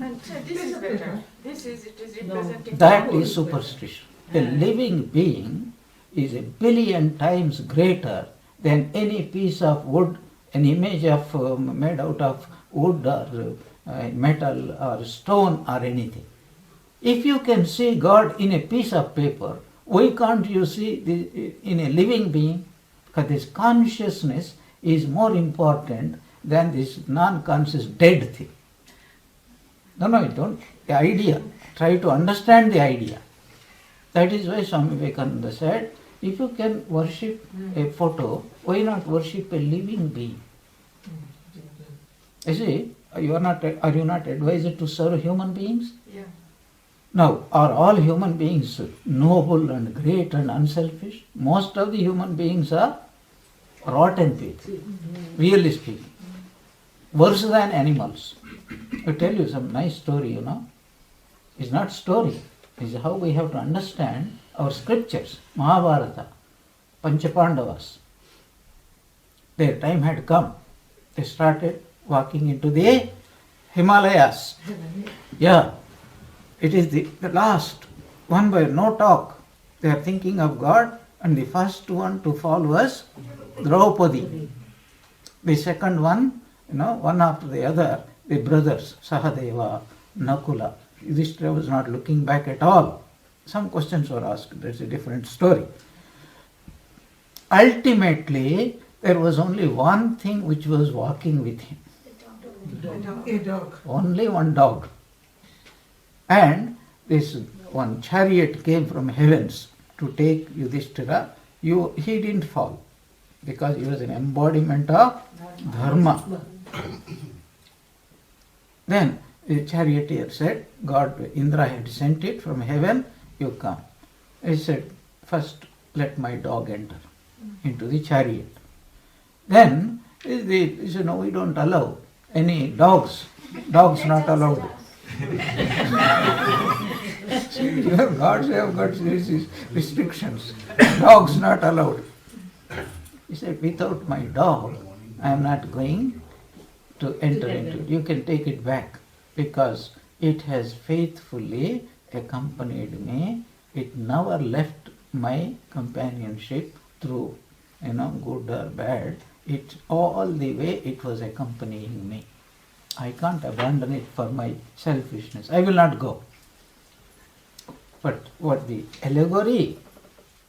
This is better. It is representing That God. is superstition. A living being is a billion times greater than any piece of wood, an image of made out of wood or metal or stone or anything. If you can see God in a piece of paper, why can't you see in a living being? Because this consciousness is more important than this non-conscious dead thing. No, don't. The idea. Try to understand the idea. That is why Swami Vivekananda said, if you can worship a photo, why not worship a living being? You see, are you not advised to serve human beings? Yeah. Now, are all human beings noble and great and unselfish? Most of the human beings are rotten people, really speaking. Worse than animals. I tell you some nice story, you know. It's not story. It's how we have to understand our scriptures. Mahabharata, Panchapandavas. Their time had come. They started walking into the Himalayas. Yeah. It is the last one by no talk. They are thinking of God, and the first one to fall was Draupadi. The second one, one after the other, the brothers, Sahadeva, Nakula. Yudhishthira was not looking back at all. Some questions were asked. That's a different story. Ultimately, there was only one thing which was walking with him. A dog. Only one dog. And this one chariot came from heavens to take Yudhishthira. He didn't fall because he was an embodiment of dharma. Then the charioteer said, God, Indra had sent it from heaven, you come. He said, first let my dog enter into the chariot. Then he said, no, we don't allow any dogs. Dogs not allowed. Your gods have got these restrictions. Dogs not allowed. He said, without my dog, I am not going to enter into it. You can take it back because it has faithfully accompanied me. It never left my companionship through, good or bad. It all the way it was accompanying me. I can't abandon it for my selfishness. I will not go. But what the allegory?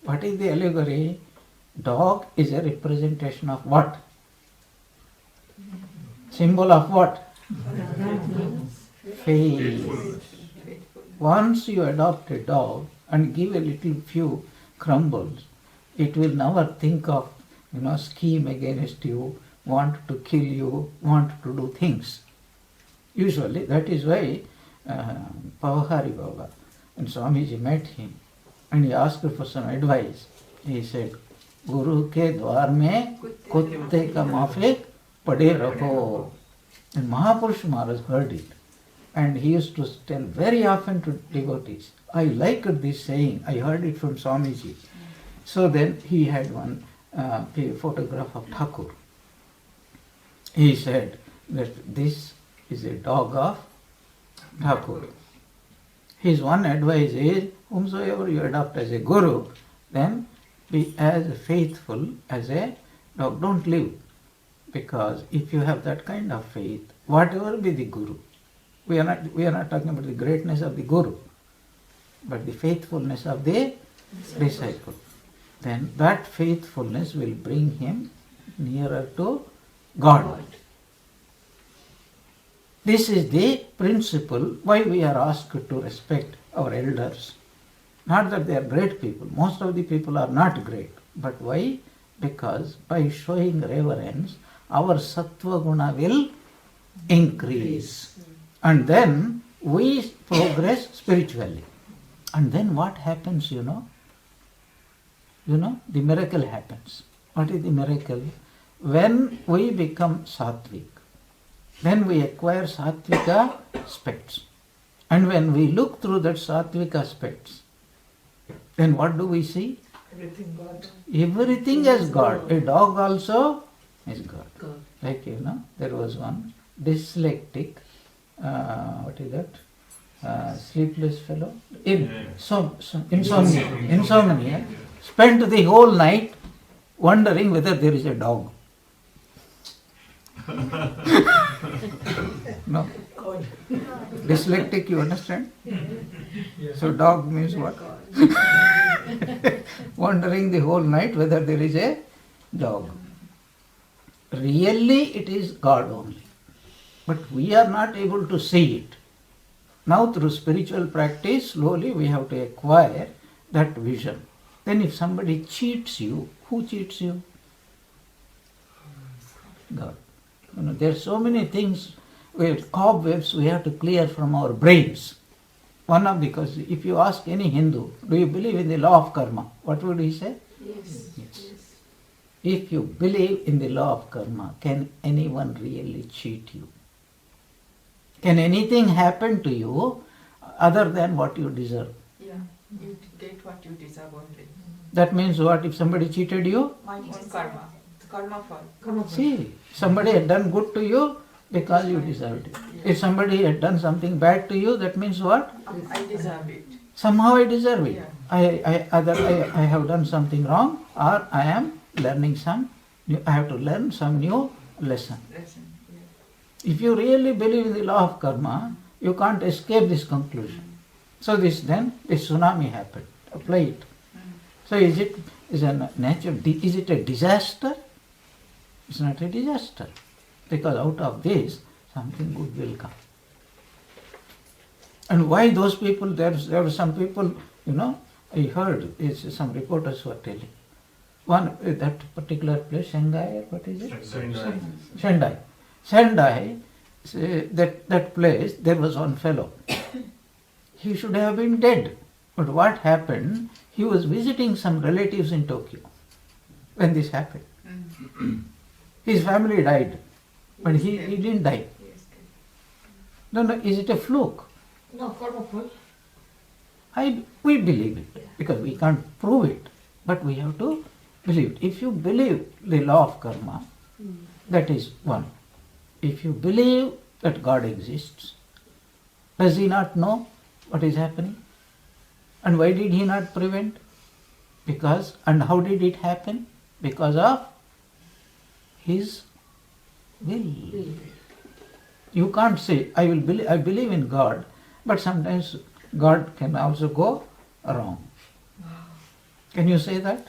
What is the allegory? Dog is a representation of what? Symbol of what? Faith. Once you adopt a dog and give a little few crumbles, it will never think of, scheme against you, want to kill you, want to do things. Usually, that is why Pavahari Baba, and Swamiji met him and he asked for some advice. He said, Guru ke dwar mein kutte ka mafik pade rakho. And Mahapurush Maharaj heard it. And he used to tell very often to devotees, I liked this saying, I heard it from Swamiji. So then he had one photograph of Thakur. He said that this is a dog of Thakur. His one advice is, whomsoever you adopt as a guru, then be as faithful as a dog. Don't live. Because if you have that kind of faith, whatever be the guru, we are not talking about the greatness of the guru, but the faithfulness of the disciple. Then that faithfulness will bring him nearer to God. This is the principle why we are asked to respect our elders. Not that they are great people. Most of the people are not great. But why? Because by showing reverence, our sattva guna will increase. And then we progress spiritually. And then what happens, the miracle happens. What is the miracle? When we become sattvic, then we acquire sattvic aspects. And when we look through that sattvic aspects, then what do we see? Everything God. Everything as God. A dog also is God. Like, there was one dyslexic, what is that? Sleepless fellow? Insomnia. Spent the whole night wondering whether there is a dog. No. Dyslexic, you understand? So dog means what? Wondering the whole night whether there is a dog. Really it is God only. But we are not able to see it. Now through spiritual practice, slowly we have to acquire that vision. Then if somebody cheats you, who cheats you? God. There are so many things, cobwebs we have to clear from our brains. Because if you ask any Hindu, do you believe in the law of karma? What would he say? Yes. If you believe in the law of karma, can anyone really cheat you? Can anything happen to you other than what you deserve? Yeah, you get what you deserve only. That means what? If somebody cheated you? My own karma. Karma fall. See, somebody had done good to you because you deserved it. If somebody had done something bad to you, that means what? I deserve it. Somehow I deserve it. Yeah. Either I have done something wrong or I am learning I have to learn some new lesson. If you really believe in the law of karma, you can't escape this conclusion. So this tsunami happened. Apply it. So is it a disaster? It's not a disaster. Because out of this, something good will come. And why those people, there were some people, I heard, some reporters were telling. One, that particular place, Shanghai, what is it? Shandai. Shandai, that place, there was one fellow. He should have been dead. But what happened, he was visiting some relatives in Tokyo when this happened. His family died, but he didn't die. No, is it a fluke? No, probably. We believe it, because we can't prove it, but we have to believe it. If you believe the law of karma, that is one. If you believe that God exists, does he not know what is happening? And why did he not prevent? And how did it happen? Because of his will. You can't say, I believe in God, but sometimes God can also go wrong. Can you say that?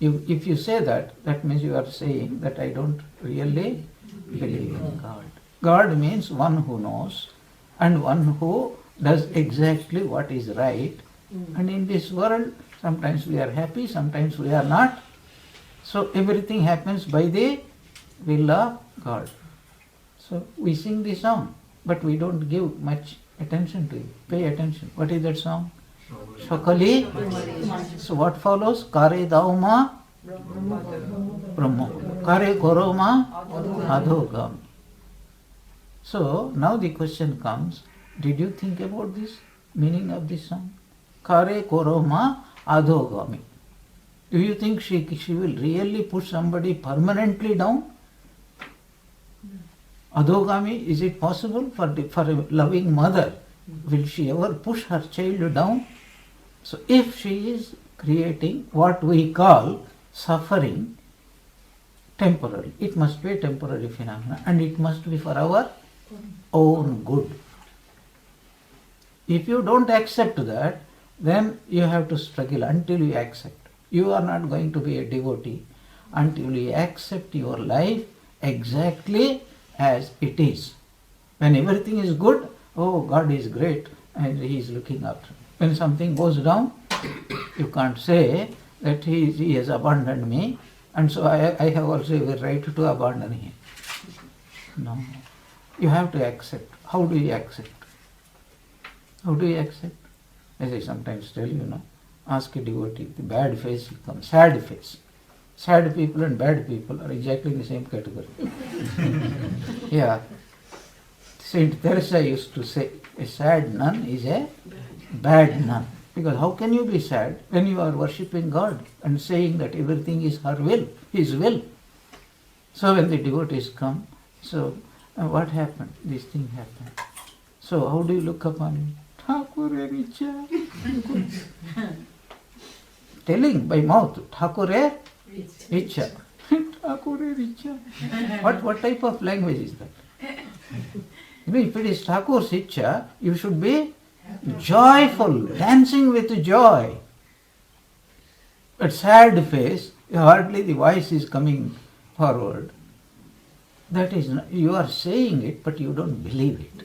If you say that, that means you are saying that I don't really believe in God. God means one who knows and one who does exactly what is right. And in this world, sometimes we are happy, sometimes we are not. So everything happens by the will of God. So we sing the song, but we don't give much attention to it. Pay attention. What is that song? Shakali. So what follows? Kare dauma Brahma. Kare koroma adhogami. So now the question comes, did you think about this meaning of this song? Kare koroma adhogami. Do you think she will really put somebody permanently down? Adhogami, is it possible for a loving mother? Will she ever push her child down? So if she is creating what we call suffering temporary, it must be a temporary phenomenon and it must be for our own good. If you don't accept that, then you have to struggle until you accept. You are not going to be a devotee until you accept your life exactly as it is. When everything is good, oh, God is great and He is looking after. When something goes down, you can't say that He has abandoned me and so I have also a right to abandon Him. No. You have to accept. How do you accept? How do you accept? As I sometimes tell ask a devotee, the bad face will come, sad face. Sad people and bad people are exactly in the same category. Yeah. Saint Teresa used to say, a sad nun is a bad nun. Because how can you be sad when you are worshipping God and saying that everything is her will, His will? So when the devotees come, so what happened? This thing happened. So how do you look upon him? Thakur Richa. Telling by mouth, Thakur Richa. Thakur Richa. What type of language is that? If it is Thakur's Icha, you should be joyful, dancing with joy. But sad face, hardly the voice is coming forward. That is, you are saying it, but you don't believe it.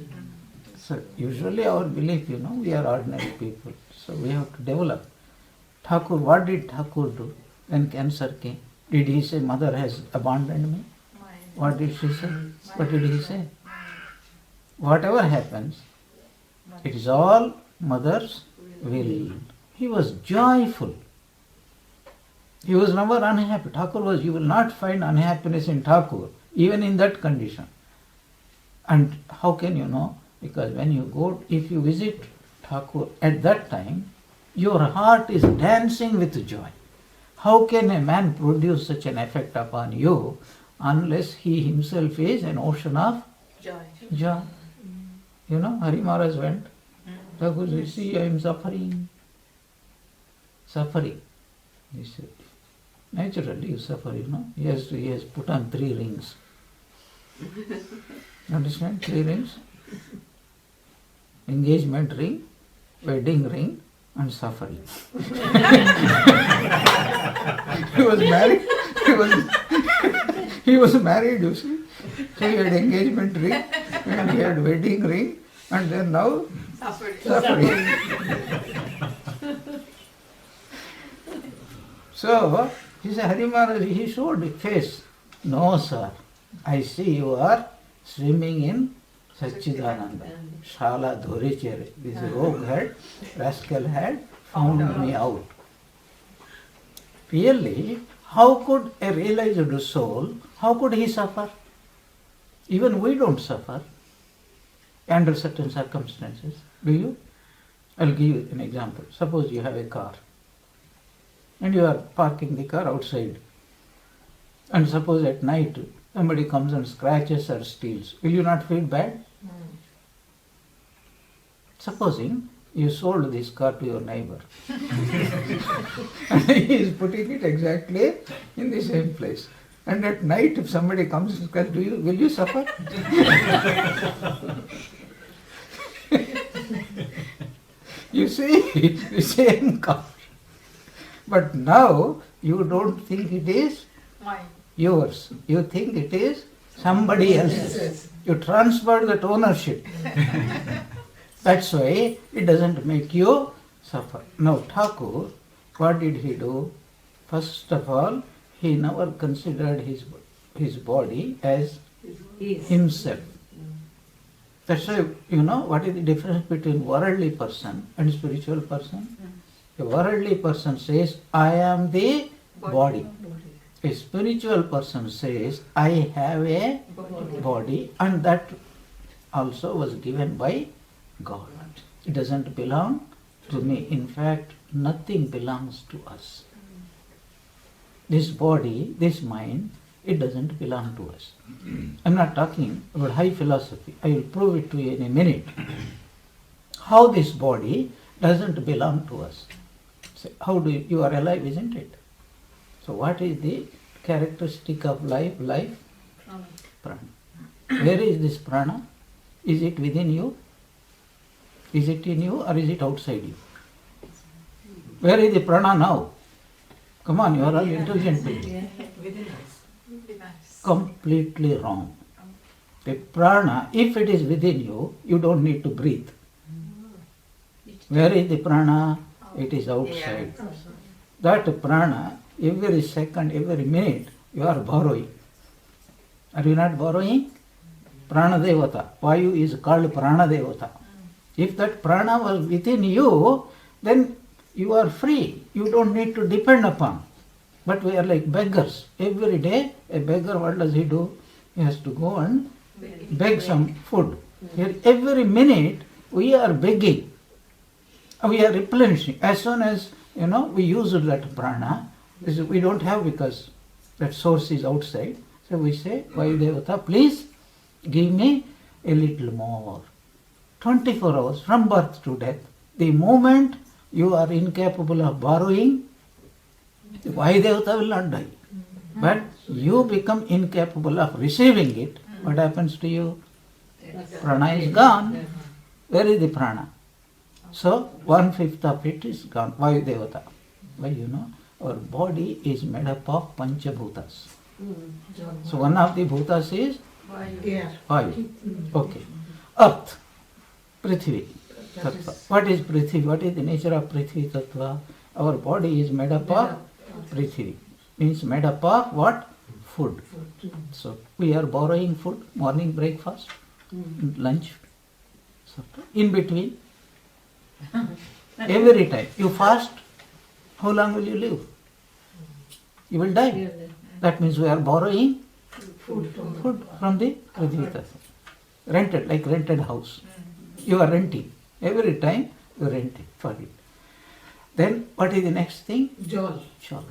So usually our belief, we are ordinary people. So we have to develop. Thakur, what did Thakur do when cancer came? Did he say, Mother has abandoned me? What did she say? What did he say? Whatever happens, it is all Mother's will. He was joyful. He was never unhappy. Thakur was, you will not find unhappiness in Thakur, even in that condition. And how can you know? Because when you go, if you visit Thakur at that time, your heart is dancing with joy. How can a man produce such an effect upon you unless he himself is an ocean of joy? Hari Maharaj went. Thakur said, see, I am suffering. Suffering. He said, naturally you suffer, He has put on 3 rings. Understand? 3 rings? Engagement ring, wedding ring, and suffering. He was married. He was married, you see. So he had engagement ring, and he had wedding ring, and then now Suffering. So, he said, Hari Maharaj, he showed face. No, sir, I see you are swimming in Satchidananda. Shala Dhorichere. This rogue head, rascal had found me out. Really, how could a realized soul, how could he suffer? Even we don't suffer under certain circumstances. Do you? I'll give you an example. Suppose you have a car and you are parking the car outside, and suppose at night somebody comes and scratches or steals. Will you not feel bad? Supposing you sold this car to your neighbor and he is putting it exactly in the same place. And at night if somebody comes and scratches, will you suffer? You see, the same car. But now you don't think it is Mine. yours. You think it is somebody else's. You transfer that ownership. That's why it doesn't make you suffer. Now Thakur, what did he do? First of all, he never considered his body as himself. That's why, what is the difference between worldly person and spiritual person? A worldly person says, I am the body. A spiritual person says, I have a body, and that also was given by God. It doesn't belong to me. In fact, nothing belongs to us. This body, this mind, it doesn't belong to us. I'm not talking about high philosophy. I will prove it to you in a minute. How this body doesn't belong to us. So how do you are alive, isn't it? So what is the characteristic of life? Prana. Where is this prana? Is it within you? Is it in you or is it outside you? Where is the prana now? Come on, you are all intelligent people. Within us. Completely wrong. The prana, if it is within you, you don't need to breathe. Where is the prana? It is outside. That prana, every second, every minute, you are borrowing. Are you not borrowing? Prana Devata. Vayu is called Prana Devata. If that prana was within you, then you are free. You don't need to depend upon. But we are like beggars. Every day, a beggar, what does he do? He has to go and beg some food. Here, every minute, we are begging. We are replenishing. As soon as, we use that prana, we don't have because that source is outside. So we say, Vayu Devata, please give me a little more. 24 hours from birth to death. The moment you are incapable of borrowing, the Vayu Devata will not die. But you become incapable of receiving it. What happens to you? Prana is gone. Where is the prana? So 1/5 of it is gone. Vayu Devata. Why our body is made up of Panchabhutas. So one of the bhutas is Air. Vayu. Okay. Earth. Prithvi. Tattva. What is Prithvi? What is the nature of Prithvi Tattva? Our body is made up of Prithvi. Means made up of what? Food. So we are borrowing food, morning breakfast, lunch, supper. In between, every time you fast, how long will you live? You will die. That means we are borrowing food from the Prithvi Tattva. Rented, like rented house. You are renting. Every time you rent it for it. Then what is the next thing? Jol. Jal.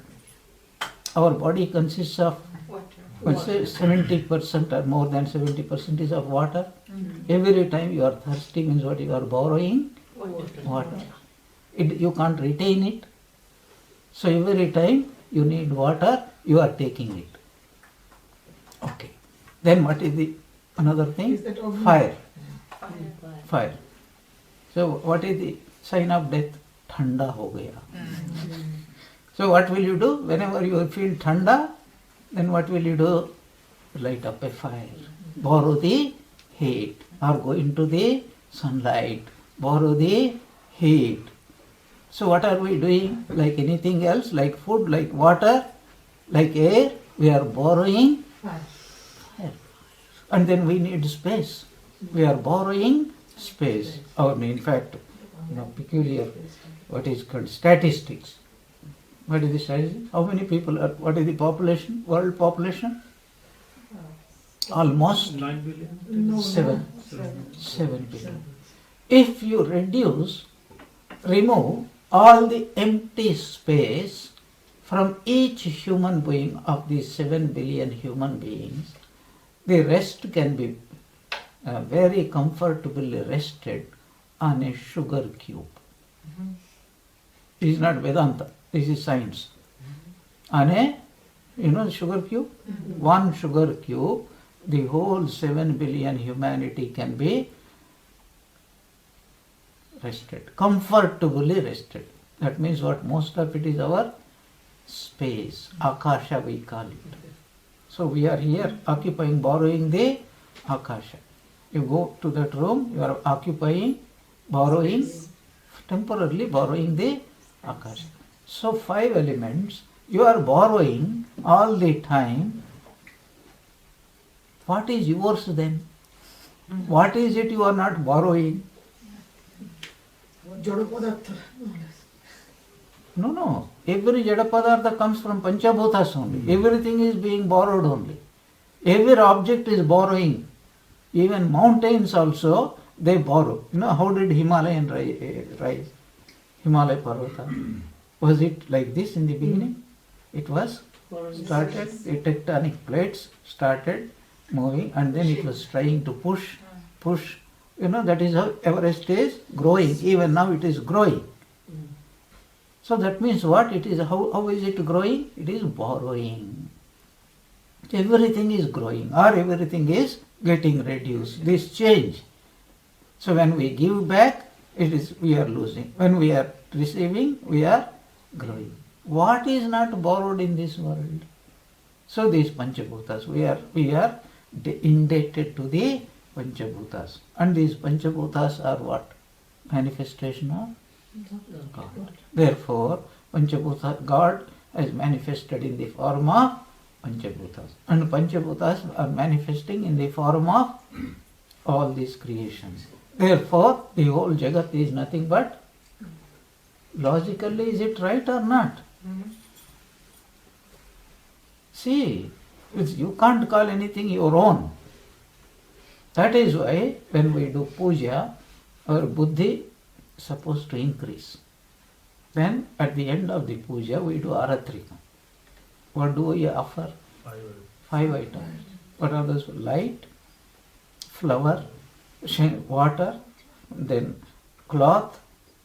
Our body consists of, Water. let's say 70% or more than 70% is of water. Every time you are thirsty means what you are borrowing? Water. You can't retain it. So every time you need water, you are taking it. Okay. Then what is the another thing? Is that of- Fire. Fire. So what is the sign of death? Thanda ho gaya. So what will you do? Whenever you feel thanda, then what will you do? Light up a fire. Borrow the heat or go into the sunlight, borrow the heat. So what are we doing? Like anything else, like food, like water, like air, we are borrowing fire. And then we need space. We are borrowing space. In fact, peculiar, what is called statistics. What is the statistics? How many people are, what is the population, world population? Almost 9 billion? 7 billion. If you remove all the empty space from each human being of these 7 billion human beings, the rest can be very comfortably rested on a sugar cube. This is not Vedanta, this is science. On a, sugar cube? One sugar cube, the whole 7 billion humanity can be rested, comfortably rested. That means what? Most of it is our space, akasha we call it. So we are here occupying, borrowing the akasha. You go to that room, you are occupying, borrowing, temporarily borrowing the akasha. So 5 elements, you are borrowing all the time. What is yours then? What is it you are not borrowing? No. Every Jada Padartha comes from Panchabhutas only. Everything is being borrowed only. Every object is borrowing. Even mountains also, they borrow. How did Himalayan rise? Himalaya Parvata. Was it like this in the beginning? It was started, the tectonic plates started moving, and then it was trying to push. That is how Everest is growing. Even now it is growing. So that means what? It is how is it growing? It is borrowing. Everything is growing or everything is getting reduced. This change. So when we give back, we are losing. When we are receiving, we are growing. What is not borrowed in this world? So these Panchabhutas, we are indebted to the Panchabhutas. And these Panchabhutas are what? Manifestation of God. Therefore, Panchabhuta, God has manifested in the form of Panchabhutas. And Panchabhutas are manifesting in the form of all these creations. Therefore, the whole Jagat is nothing but, logically, is it right or not? See, you can't call anything your own. That is why when we do puja, our buddhi is supposed to increase. Then at the end of the puja, we do aratrika. What do we offer? 5 items. What are those? Light, flower, water, then cloth,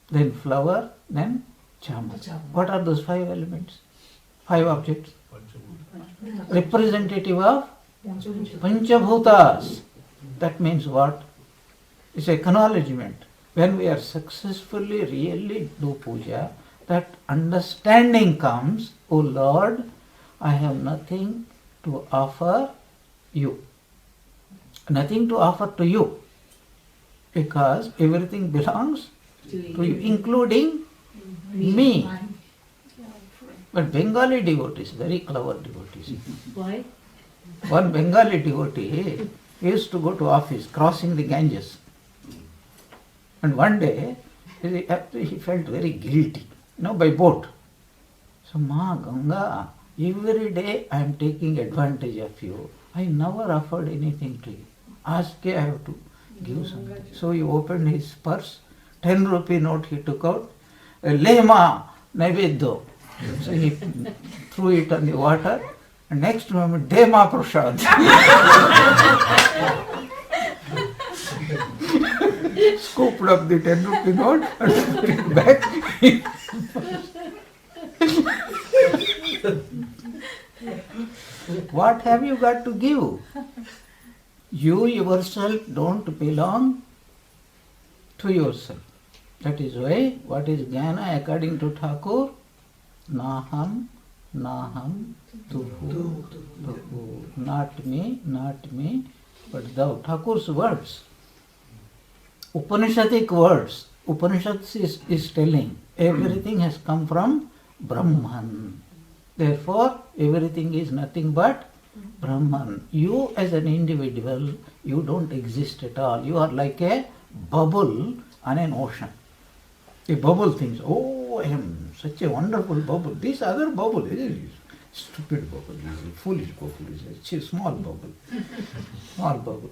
then flower, then chamas. What are those 5 elements? 5 objects. Representative of Panchabhutas. That means what? It's acknowledgement. When we are successfully really do puja, that understanding comes, O Lord, I have nothing to offer you. Nothing to offer to you. Because everything belongs to you, including me. But Bengali devotees, very clever devotees. Why? One Bengali devotee used to go to office crossing the Ganges. And one day he felt very guilty, by boat. So, Ma Ganga, every day I am taking advantage of you. I never offered anything to you. Ask, I have to give something. So he opened his purse, 10 rupee note he took out, Lema Naiveddo. So he threw it on the water, and next moment, Dema Prashad. Scooped up the 10 rupee note and put it back. What have you got to give? You yourself don't belong to yourself. That is why, what is Jnana according to Thakur? Naham, tuhu. Not me, but thou. Thakur's words. Upanishadic words, Upanishads is telling everything has come from Brahman. Therefore, everything is nothing but Brahman. You as an individual, you don't exist at all. You are like a bubble on an ocean. A bubble thinks, oh, I am such a wonderful bubble. This other bubble is stupid bubble, is a foolish bubble, is a small bubble. Small bubble.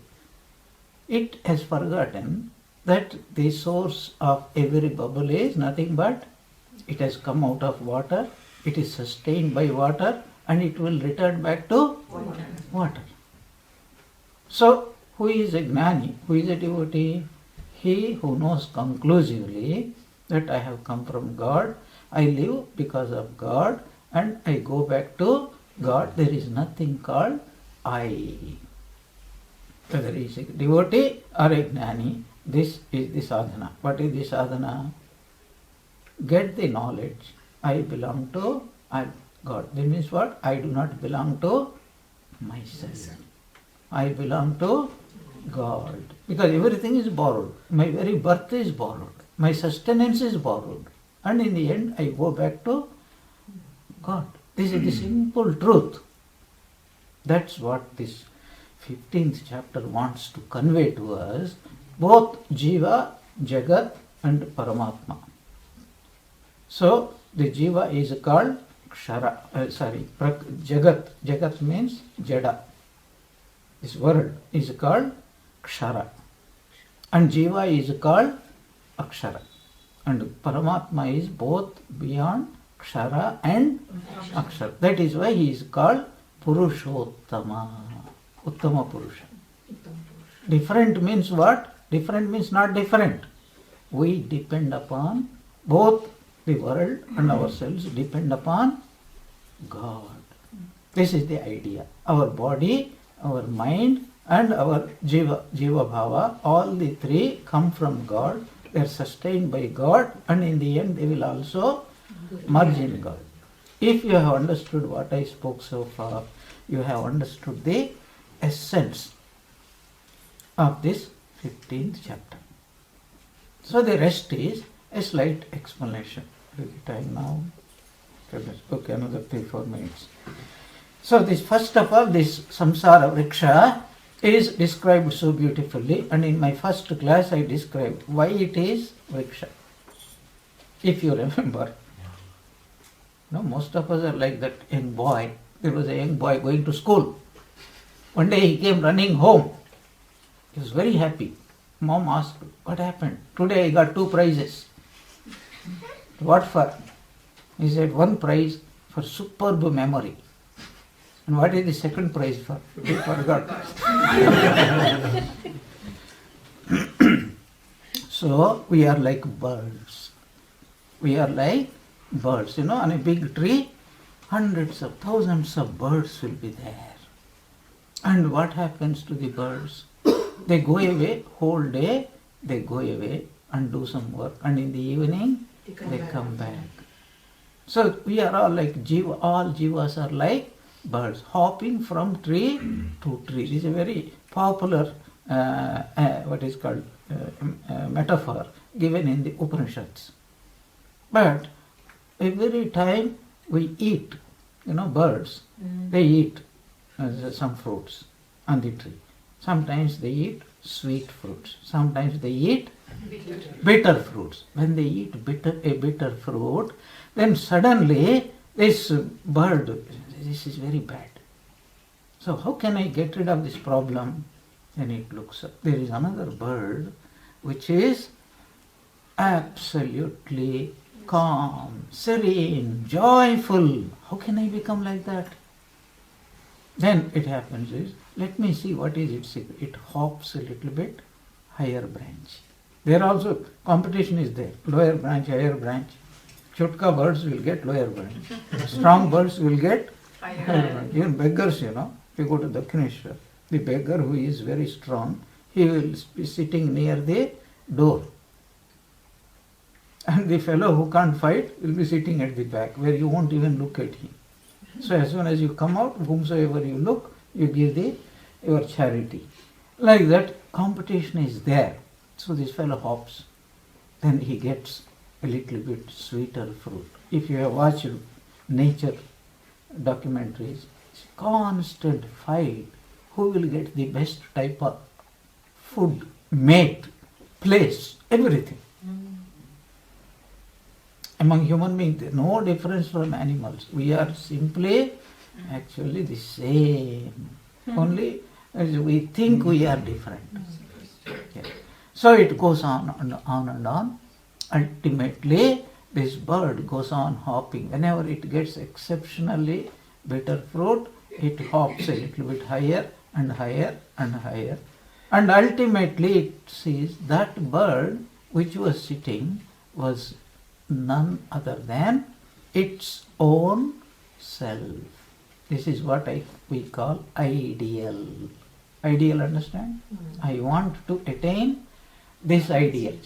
It has forgotten that the source of every bubble is nothing but it has come out of water, it is sustained by water, and it will return back to water. So, who is a gnani? Who is a devotee? He who knows conclusively that I have come from God, I live because of God, and I go back to God. There is nothing called I. Whether he is a devotee or a gnani, this is the sadhana. What is the sadhana? Get the knowledge. I belong to God. That means what? I do not belong to myself. I belong to God. Because everything is borrowed. My very birth is borrowed. My sustenance is borrowed. And in the end, I go back to God. This is the simple truth. That's what this 15th chapter wants to convey to us. Both Jiva, Jagat and Paramatma. So, the Jiva is called Kshara, Jagat. Jagat means Jada. This world is called Kshara. And Jiva is called Akshara. And Paramatma is both beyond Kshara and Akshara. That is why he is called Purushottama. Uttama Purusha. Different means what? Different means not different. We depend upon both the world and ourselves depend upon God. This is the idea. Our body, our mind and our Jiva Bhava, all the three come from God. They are sustained by God and in the end they will also merge in God. If you have understood what I spoke so far, you have understood the essence of this 15th chapter. So the rest is a slight explanation. Is the time now? Okay, another 3-4 minutes. So this first of all, this samsara vriksha is described so beautifully, and in my first class I described why it is vriksha. If you remember, most of us are like that young boy. There was a young boy going to school. One day he came running home. He was very happy. Mom asked, what happened? Today I got 2 prizes. What for? He said, 1 prize for superb memory. And what is the second prize for? He forgot. So we are like birds. We are like birds. On a big tree, hundreds of thousands of birds will be there. And what happens to the birds? They go away, whole day, they go away and do some work. And in the evening, they come back. So we are all like Jiva, all Jivas are like birds, hopping from tree to tree. This is a very popular, metaphor given in the Upanishads. But every time we eat, birds, they eat some fruits on the tree. Sometimes they eat sweet fruits. Sometimes they eat bitter fruits. When they eat a bitter fruit, then suddenly this bird, this is very bad. So how can I get rid of this problem? Then it looks up. There is another bird which is absolutely calm, serene, joyful. How can I become like that? Then it happens is, let me see what is its secret. It hops a little bit, higher branch. There also competition is there. Lower branch, higher branch. Chutka birds will get lower branch. Strong birds will get higher branch. Even beggars, if you go to Dakshineshwar, the beggar who is very strong, he will be sitting near the door. And the fellow who can't fight will be sitting at the back, where you won't even look at him. So as soon as you come out, whomsoever you look, you give your charity. Like that, competition is there. So this fellow hops. Then he gets a little bit sweeter fruit. If you have watched nature documentaries, it's a constant fight. Who will get the best type of food, mate, place, everything. Among human beings, there is no difference from animals. We are simply actually the same. Only as we think we are different. Okay. So it goes on and on and on. Ultimately, this bird goes on hopping. Whenever it gets exceptionally bitter fruit, it hops a little bit higher and higher and higher. And ultimately it sees that bird which was sitting was none other than its own self. This is what we call ideal. Ideal, understand? I want to attain this ideal.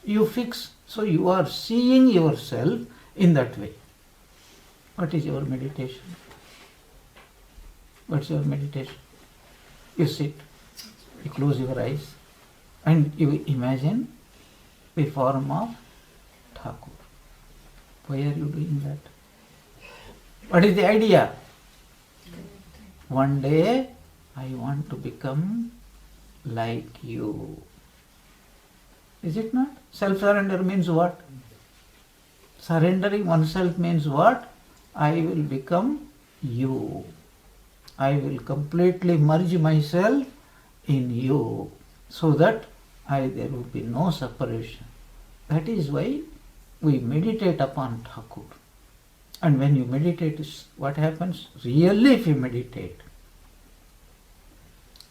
You fix, so you are seeing yourself in that way. What is your meditation? What's your meditation? You sit, you close your eyes, and you imagine the form of Thakur. Why are you doing that? What is the idea? One day I want to become like you. Is it not? Self-surrender means what? Surrendering oneself means what? I will become you. I will completely merge myself in you so that there will be no separation. That is why we meditate upon Thakur. And when you meditate, what happens? Really, if you meditate,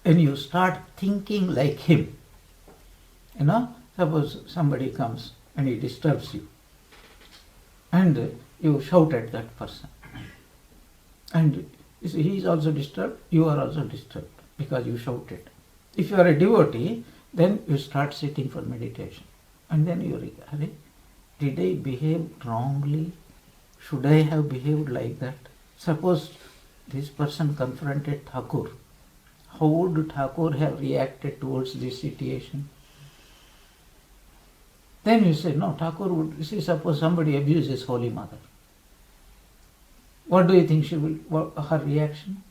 and you start thinking like him, suppose somebody comes and he disturbs you, and you shout at that person, and he is also disturbed, you are also disturbed because you shouted. If you are a devotee, then you start sitting for meditation, and then you regard, did I behave wrongly? Should I have behaved like that? Suppose this person confronted Thakur. How would Thakur have reacted towards this situation? Then you say, no, Thakur would, suppose somebody abuses Holy Mother. What do you think her reaction?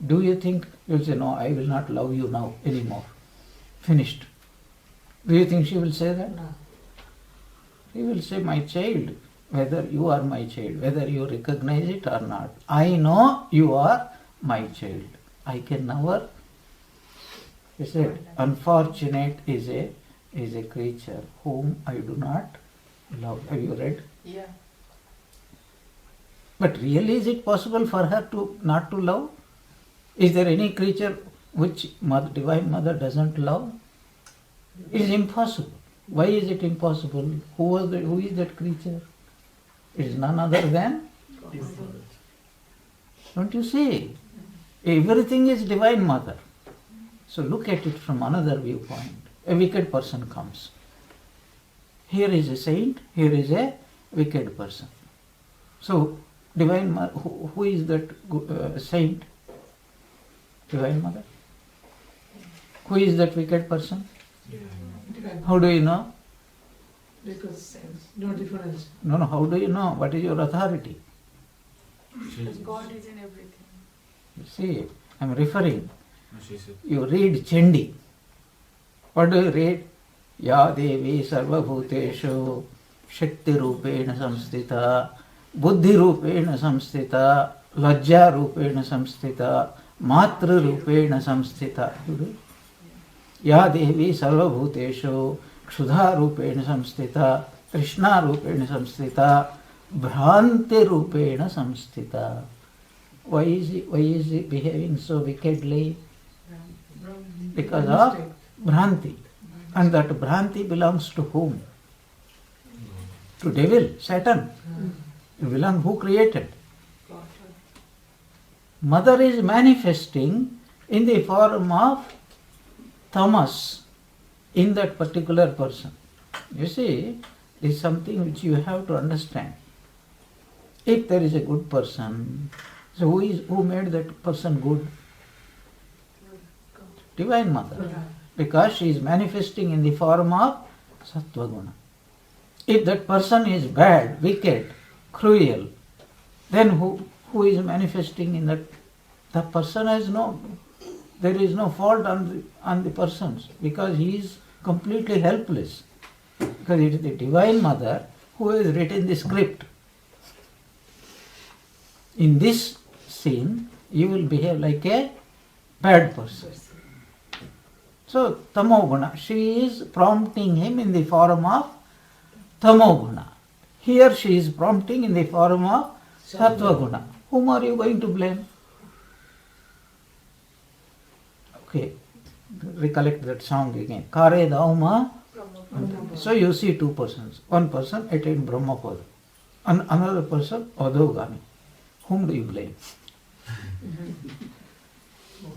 Do you think you will say, no, I will not love you now anymore? Finished. Do you think she will say that? No. She will say, my child, whether you are my child, whether you recognize it or not, I know you are my child. I can never. He said, unfortunate is a creature whom I do not love. Have you read? Yeah. But really, is it possible for her not to love? Is there any creature which Divine Mother doesn't love? It is impossible. Why is it impossible? Who is that creature? It is none other than? Don't you see? Everything is Divine Mother. So look at it from another viewpoint. A wicked person comes. Here is a saint, here is a wicked person. So Divine Mother, who is that saint? Divine Mother. Who is that wicked person? Divine. How do you know? Because no difference. No, how do you know? What is your authority? Because God is in everything. You see, I am referring. You read Chandi. What do you read? Ya Devi Sarva Bhuteshu Shakti Rupena Samstita Buddhi Rupena Samstita Lajja Rupena Samstita Matra Rupena Samstita. Ya Devi Sarva Bhuteshu Kshudha Rupena Samstita Krishna Rupena Samstita Bhranti Rupena Samstita. Why is he behaving so wickedly? Because of Bhranti. And that Bhranti belongs to whom? To devil, Satan. It belongs, who created? Mother is manifesting in the form of tamas in that particular person. You see, this is something which you have to understand. If there is a good person, so who made that person good? Divine Mother. because she is manifesting in the form of sattva guna. If that person is bad, wicked, cruel, then who is manifesting in that? The person has there is no fault on the persons, because he is completely helpless. Because it is the Divine Mother who has written the script. In this scene, you will behave like a bad person. So, tamoguna, she is prompting him in the form of tamoguna. Here she is prompting in the form of sattva-guna. Whom are you going to blame? Okay, recollect that song again. Kare dauma. So you see two persons. One person attained Brahmapada, and another person Adhogami. Whom do you blame?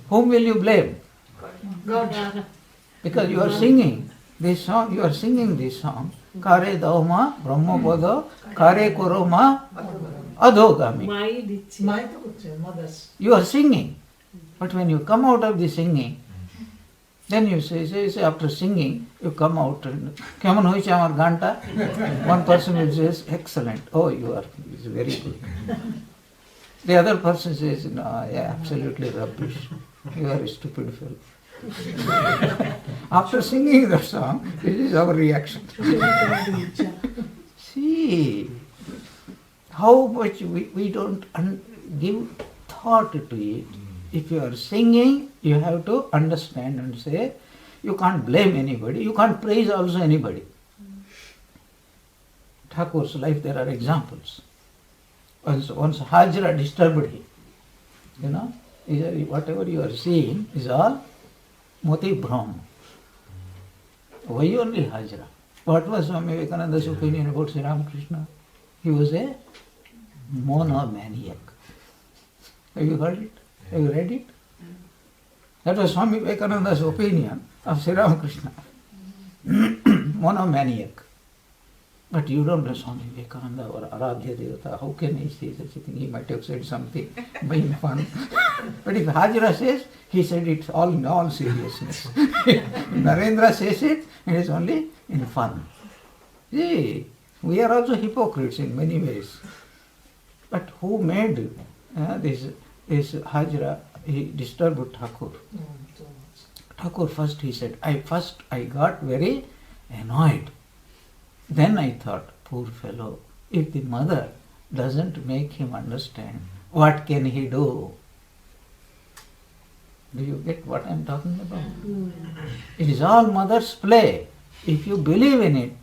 Whom will you blame? God. Because you are singing this song, Kare dauma Brahmapada, Kare koroma Adhogami. My mothers. You are singing. But when you come out of the singing, then you say after singing, you come out and Keman hoiche amar ganta. One person will say, excellent. Oh, you are very good. The other person says, no, yeah, absolutely rubbish. You are a stupid fellow. After singing that song, this is our reaction. See how much we don't give thought to it. If you are singing, you have to understand and say, you can't blame anybody, you can't praise also anybody. Thakur's life, there are examples. Once Hajra disturbed him. Whatever you are seeing is all Moti Brahma. Why only Hajra? What was Swami Vivekananda's opinion about Sri Ramakrishna? He was a monomaniac. Have you heard it? Have you read it? That was Swami Vivekananda's opinion of Sri Ramakrishna. Monomaniac. But you don't know Swami Vivekananda or Aradhya Devata. How can he say such a thing? He might have said something being fun. But if Hajra says, he said it all in all seriousness. Narendra says it, it is only in fun. See, we are also hypocrites in many ways. But who made this Hajra? He disturbed Thakur. Thakur first he said, I got very annoyed. Then I thought, poor fellow, if the mother doesn't make him understand, what can he do? Do you get what I am talking about? It is all mother's play. If you believe in it,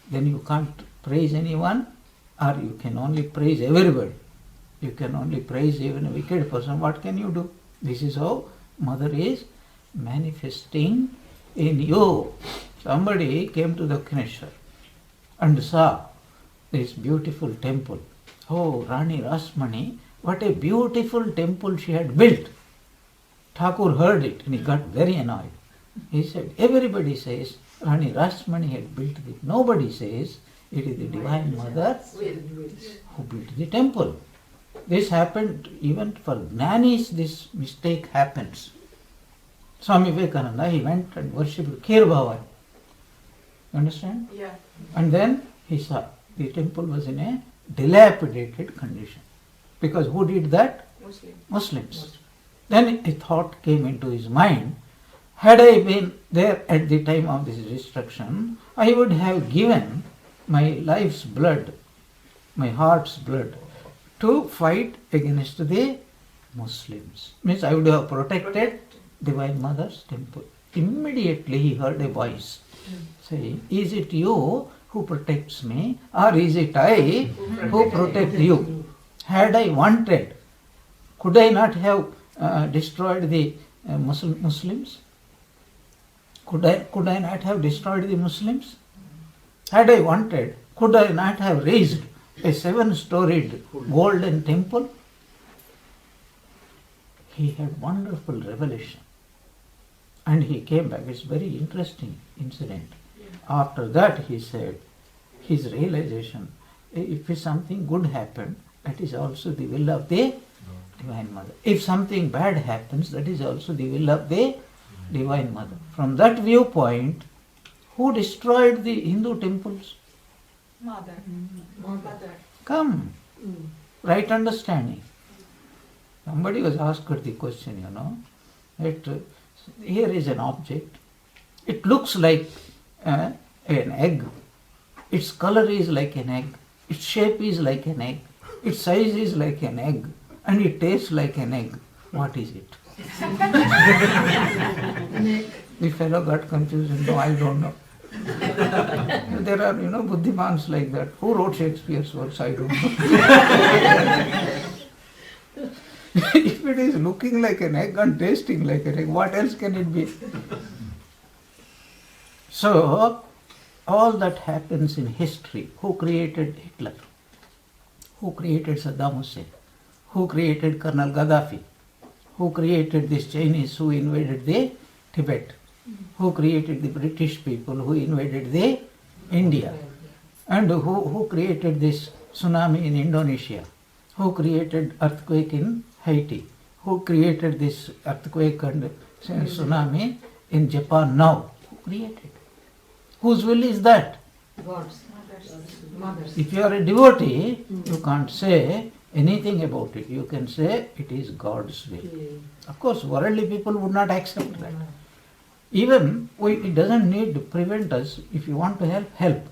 then you can't praise anyone, or you can only praise everybody. You can only praise even a wicked person. What can you do? This is how mother is manifesting in you. Somebody came to Dakshineshwar and saw this beautiful temple. Oh, Rani Rasmani, what a beautiful temple she had built. Thakur heard it and he got very annoyed. He said, everybody says Rani Rasmani had built it. Nobody says it is the Divine Mother who built the temple. This happened even for Jnanis, this mistake happens. Swami Vivekananda, he went and worshipped Kher Bhavan. You understand? Yeah. And then he saw the temple was in a dilapidated condition. Because who did that? Muslims. Then a thought came into his mind, had I been there at the time of this destruction, I would have given my life's blood, my heart's blood, to fight against the Muslims. Means I would have protected Divine Mother's temple. Immediately he heard a voice saying, is it you who protects me, or is it I who protect you? Had I wanted, could I not have destroyed the Muslims? Could I not have destroyed the Muslims? Had I wanted, could I not have raised a 7-storied golden temple? He had wonderful revelation. And he came back. It's a very interesting incident. After that he said, his realization, if something good happened, that is also the will of the Divine Mother. If something bad happens, that is also the will of the Divine Mother. From that viewpoint, who destroyed the Hindu temples? Mother. Mother. Come, right understanding. Somebody was asked the question, that here is an object. It looks like an egg. Its color is like an egg. Its shape is like an egg. Its size is like an egg. And it tastes like an egg. What is it? The fellow got confused and no, I don't know. There are, buddhimans like that. Who wrote Shakespeare's works? I don't know. If it is looking like an egg and tasting like an egg, what else can it be? So, all that happens in history. Who created Hitler? Who created Saddam Hussein? Who created Colonel Gaddafi? Who created these Chinese who invaded the Tibet? Who created the British people who invaded the India? And who created this tsunami in Indonesia? Who created earthquake in Haiti? Who created this earthquake and tsunami in Japan now? Who created? Whose will is that? God's. Mother's. If you are a devotee, you can't say anything about it. You can say it is God's will. Of course, worldly people would not accept that. Even it doesn't need to prevent us. If you want to help, help.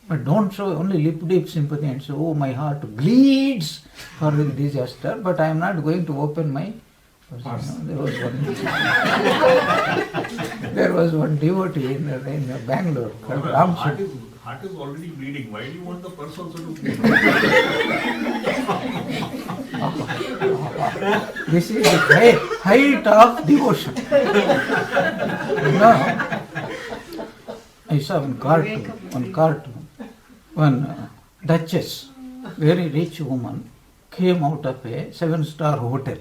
But don't show only lip deep sympathy and say, oh, my heart bleeds for the disaster, but I am not going to open my There was one devotee in Bangalore called Ramsur. Heart is already bleeding. Why do you want the purse also to bleed? This is the height of devotion. I saw one cartoon. One duchess, very rich woman, came out of a 7-star hotel.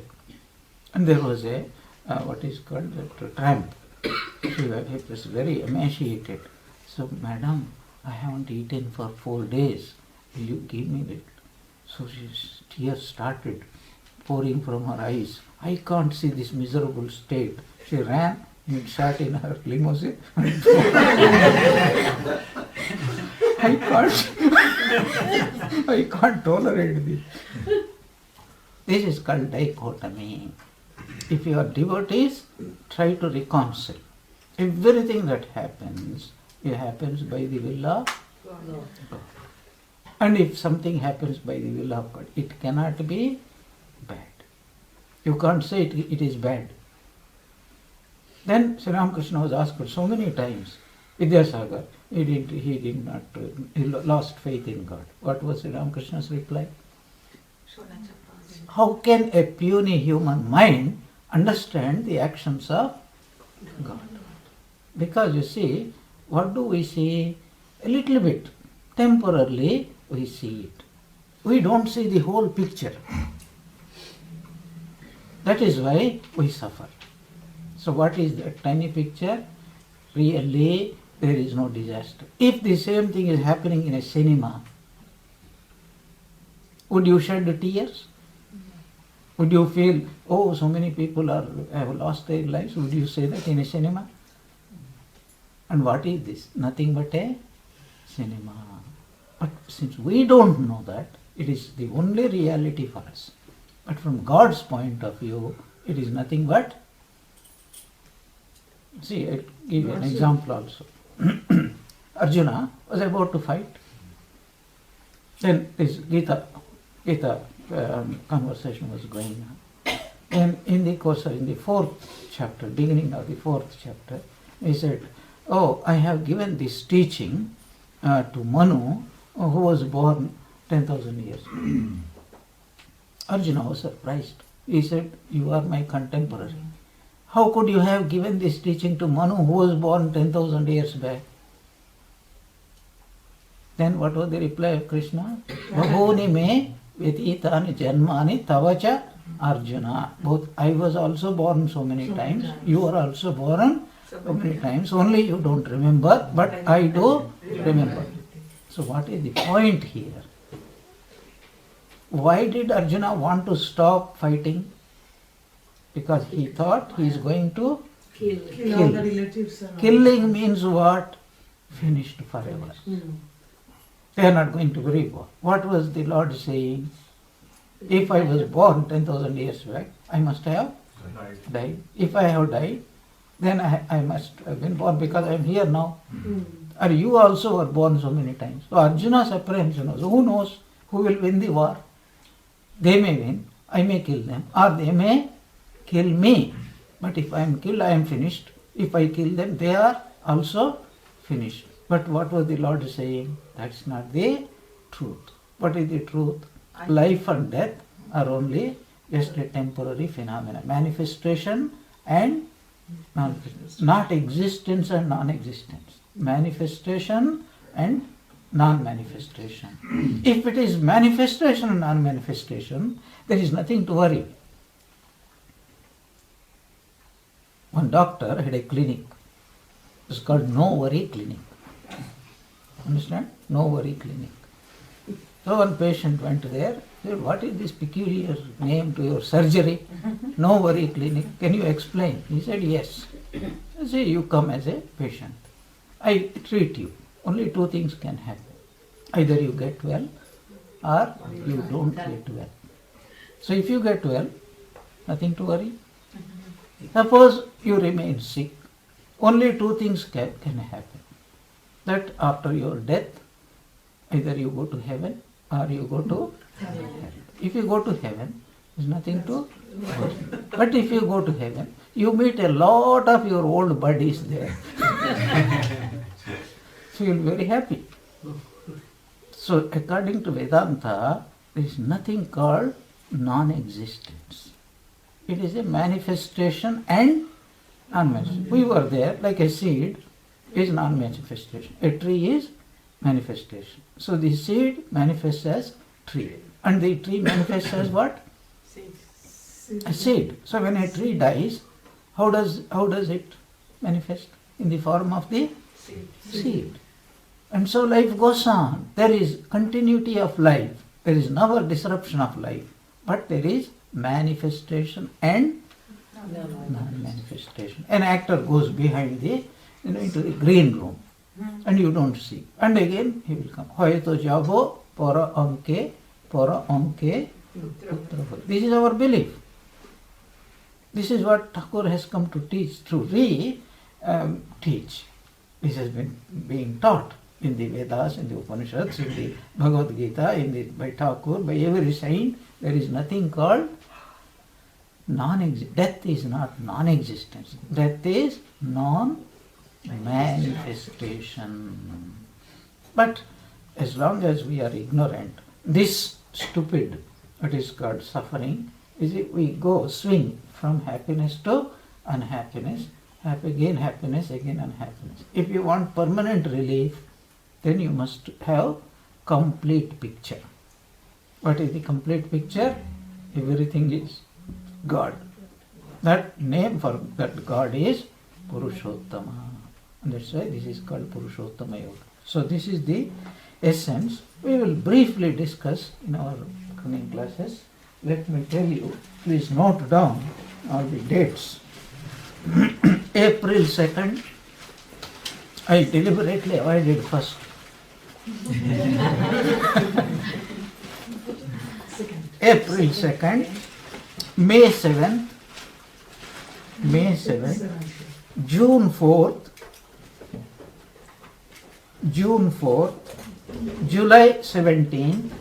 And there was a, what is called, a tramp. She was very emaciated. So, madam, I haven't eaten for 4 days. Will you give me that? So tears started pouring from her eyes. I can't see this miserable state. She ran and sat in her limousine. I can't tolerate this. This is called dichotomy. If you are devotees, try to reconcile. Everything that happens, it happens by the will of God. And if something happens by the will of God, it cannot be bad. You can't say it is bad. Then Sri Ramakrishna was asked so many times, Vidyasagar, he lost faith in God. What was Sri Ramakrishna's reply? How can a puny human mind understand the actions of God? Because you see, what do we see? A little bit. Temporarily we see it. We don't see the whole picture. That is why we suffer. So what is that tiny picture? Really, there is no disaster. If the same thing is happening in a cinema, would you shed tears? Would you feel, oh, so many people have lost their lives? Would you say that in a cinema? And what is this? Nothing but a cinema. But since we don't know that, it is the only reality for us. But from God's point of view, it is nothing but. See, I'll give you an example also. Arjuna was about to fight. Then this Gita conversation was going on. And in the course, in the 4th chapter, beginning of the 4th chapter, he said, oh, I have given this teaching to Manu, who was born 10,000 years. Arjuna was surprised. He said, you are my contemporary. How could you have given this teaching to Manu, who was born 10,000 years back? Then what was the reply of Krishna? Bahuni me vyatitani janmani tavacha Arjuna. Both I was also born so many times, you are also born so many times, only you don't remember, but I do remember. So what is the point here? Why did Arjuna want to stop fighting? Because he thought he is going to Kill all the relatives. And all. Killing means what? Finished forever. They are not going to be reborn. What was the Lord saying? If I was born 10,000 years back, I must have died. If I have died, then I must have been born because I am here now. Or you also were born so many times. So Arjuna's apprehension was, who knows who will win the war? They may win, I may kill them, or they may kill me. But if I am killed, I am finished. If I kill them, they are also finished. But what was the Lord saying? That's not the truth. What is the truth? Life and death are only just a temporary phenomena. Manifestation and not existence and non-existence. Manifestation and non-manifestation. If it is manifestation and non-manifestation, there is nothing to worry. One doctor had a clinic. It's called No Worry Clinic. Understand? No Worry Clinic. So one patient went there, said, what is this peculiar name to your surgery? No Worry Clinic. Can you explain? He said, yes. I say, you come as a patient. I treat you. Only two things can happen. Either you get well or you don't get well. So if you get well, nothing to worry. Suppose you remain sick, only two things can happen. That after your death, either you go to heaven or you go to hell. If you go to heaven, there is nothing to worry. But if you go to heaven, you meet a lot of your old buddies there. So you will be very happy. So according to Vedanta, there is nothing called non-existence. It is a manifestation and non-manifestation. We were there, like a seed is non-manifestation. A tree is manifestation. So the seed manifests as tree. And the tree manifests as what? A seed. So when a tree dies, how does it manifest? In the form of the seed. And so life goes on. There is continuity of life. There is never disruption of life. But there is manifestation and non-manifestation. An actor goes behind into the green room and you don't see. And again he will come. Hoyeto jabo para anke putra. This is our belief. This is what Thakur has come to teach, to re-teach. This has been being taught in the Vedas, in the Upanishads, in the Bhagavad Gita, by Thakur, by every saint. There is nothing called non-existence. Death is not non-existence. Death is non-manifestation. But as long as we are ignorant, this stupid, what is called suffering, is it we go swing from happiness to unhappiness, again happiness, again unhappiness. If you want permanent relief, then you must have complete picture. What is the complete picture? Everything is God. That name for that God is Purushottama. And that's why this is called Purushottama Yoga. So this is the essence. We will briefly discuss in our coming classes. Let me tell you, please note down all the dates. April 2nd, I deliberately avoided 1st. April 2nd, May 7th, June 4th, July 17th,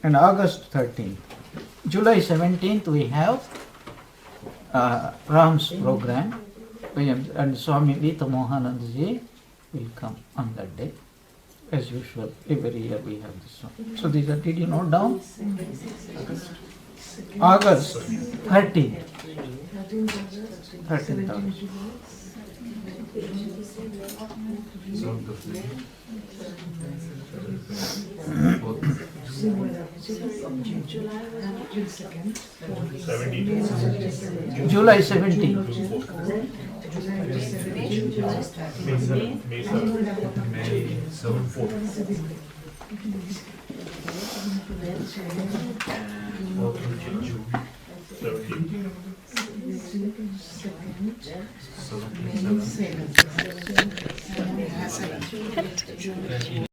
and August 13th. July 17th we have Ram's program, and Swami Dayatmananda will come on that day. As usual, every year we have this one. So these are, did you note down? August 13th. 13th August. July 17th. Second, many seconds.